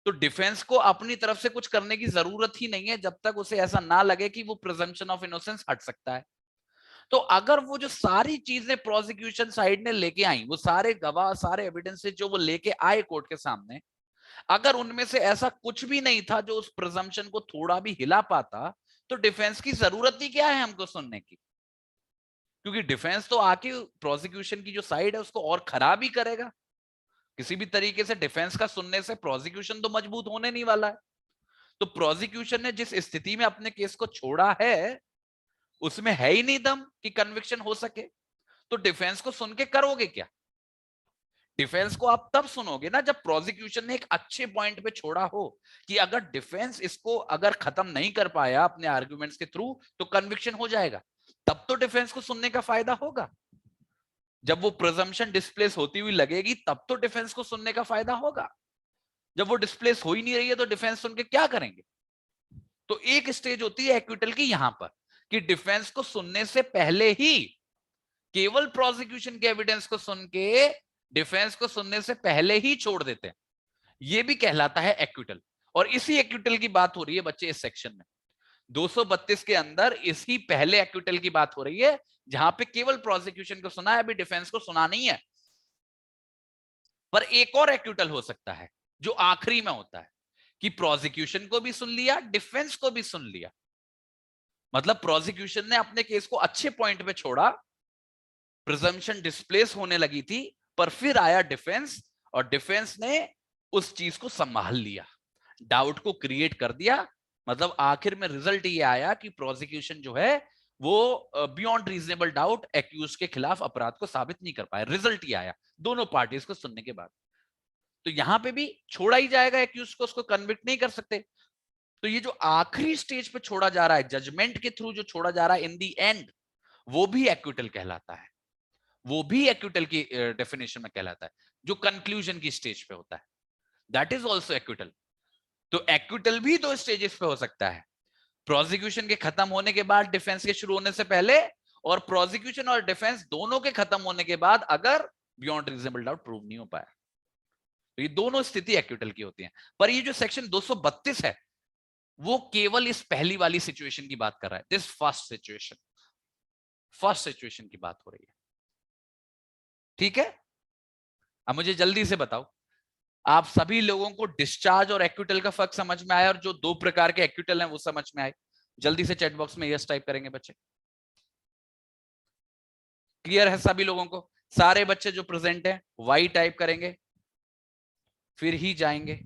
तो डिफेंस को अपनी तरफ से कुछ करने की जरूरत ही नहीं है जब तक उसे ऐसा ना लगे कि वो प्रिजम्पशन ऑफ इनोसेंस हट सकता है। तो अगर वो जो सारी चीजें प्रोसिक्यूशन साइड ने लेके आई, वो सारे गवाह सारे एविडेंसेस जो वो लेके आए कोर्ट के सामने, अगर उनमें से ऐसा कुछ भी नहीं था जो उस प्रिजम्पशन को थोड़ा भी हिला पाता, तो डिफेंस की जरूरत ही क्या है हमको सुनने की। क्योंकि डिफेंस तो आके प्रोसिक्यूशन की जो साइड है उसको और खराब ही करेगा। किसी भी तरीके से डिफेंस का सुनने से प्रोसिक्यूशन तो मजबूत होने नहीं वाला है। तो प्रोसिक्यूशन ने जिस स्थिति में अपने केस को छोड़ा है उसमें है ही नहीं दम कि कन्विक्शन हो सके, तो डिफेंस को सुन के करोगे क्या। डिफेंस को आप तब सुनोगे ना जब प्रोसिक्यूशन ने एक अच्छे पॉइंट पे छोड़ा हो कि अगर डिफेंस इसको अगर खत्म नहीं कर पाया अपने आर्गुमेंट्स के थ्रू तो कन्विक्शन हो जाएगा, तब तो डिफेंस को सुनने का फायदा होगा। जब वो प्रिजम्पशन डिस्प्लेस होती हुई लगेगी तब तो डिफेंस को सुनने का फायदा होगा। जब वो डिस्प्लेस हो ही नहीं रही है तो डिफेंस सुन के क्या करेंगे। तो एक स्टेज होती है एक्विटल की यहां पर कि डिफेंस को सुनने से पहले ही, केवल प्रोसिक्यूशन के एविडेंस को सुन के डिफेंस को सुनने से पहले ही छोड़ देते हैं, ये भी कहलाता है एक्विटल। और इसी एक्विटल की बात हो रही है बच्चे इस सेक्शन में 232 के अंदर, इसी पहले एक्विटल की बात हो रही है जहां पे केवल प्रोसिक्यूशन को सुना है, अभी डिफेंस को सुना नहीं है। पर एक और एक्विटल हो सकता है जो आखिरी में होता है कि प्रोसिक्यूशन को भी सुन लिया डिफेंस को भी सुन लिया, मतलब प्रोसिक्यूशन ने अपने केस को अच्छे पॉइंट पे छोड़ा, प्रिजम्पशन डिस्प्लेस होने लगी थी, पर फिर आया डिफेंस और डिफेंस ने उस चीज को संभाल लिया, डाउट को क्रिएट कर दिया। मतलब आखिर में रिजल्ट ये आया कि प्रोसिक्यूशन जो है वो बियॉन्ड रीजनेबल डाउट एक्यूज के खिलाफ अपराध को साबित नहीं कर पाया। रिजल्ट ये आया दोनों पार्टीज को सुनने के बाद। तो यहां पे भी छोड़ा ही जाएगा, एक्यूज को उसको कन्विक्ट नहीं कर सकते। तो ये जो आखिरी स्टेज पे छोड़ा जा रहा है, जजमेंट के थ्रू जो छोड़ा जा रहा है इन दी एंड, वो भी एक्विटल कहलाता है, वो भी एक्विटल की डेफिनेशन में कहलाता है, जो कंक्लूजन की स्टेज पे होता है, दैट इज ऑल्सो एक्विटल। तो एक्विटल भी दो स्टेजेस पे हो सकता है, प्रोसिक्यूशन के खत्म होने के बाद, डिफेंस के शुरू होने से पहले, और प्रोसिक्यूशन और डिफेंस दोनों के खत्म होने के बाद अगर बियॉन्ड रीजनेबल डाउट प्रूव नहीं हो पाया। तो ये दोनों स्थिति एक्विटल की होती है। पर ये जो सेक्शन 232 है वो केवल इस पहली वाली सिचुएशन की बात कर रहा है, दिस फर्स्ट सिचुएशन की बात हो रही है। ठीक है, अब मुझे जल्दी से बताओ, आप सभी लोगों को डिस्चार्ज और एक्विटल का फर्क समझ में आया, और जो दो प्रकार के एक्विटल हैं वो समझ में आए? जल्दी से चैट बॉक्स में यस टाइप करेंगे बच्चे। क्लियर है सभी लोगों को? सारे बच्चे जो प्रेजेंट हैं वाई टाइप करेंगे, फिर ही जाएंगे।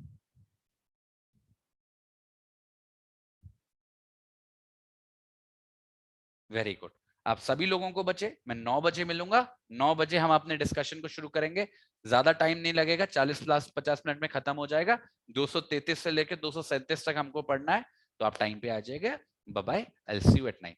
Very good. आप सभी लोगों को बच्चे, मैं 9 बजे मिलूंगा। 9 बजे हम अपने डिस्कशन को शुरू करेंगे, ज्यादा टाइम नहीं लगेगा, 40-50 मिनट में खत्म हो जाएगा। 233 से लेकर 237 तक हमको पढ़ना है, तो आप टाइम पे आ जाइएगा। Bye bye, I will see you at 9।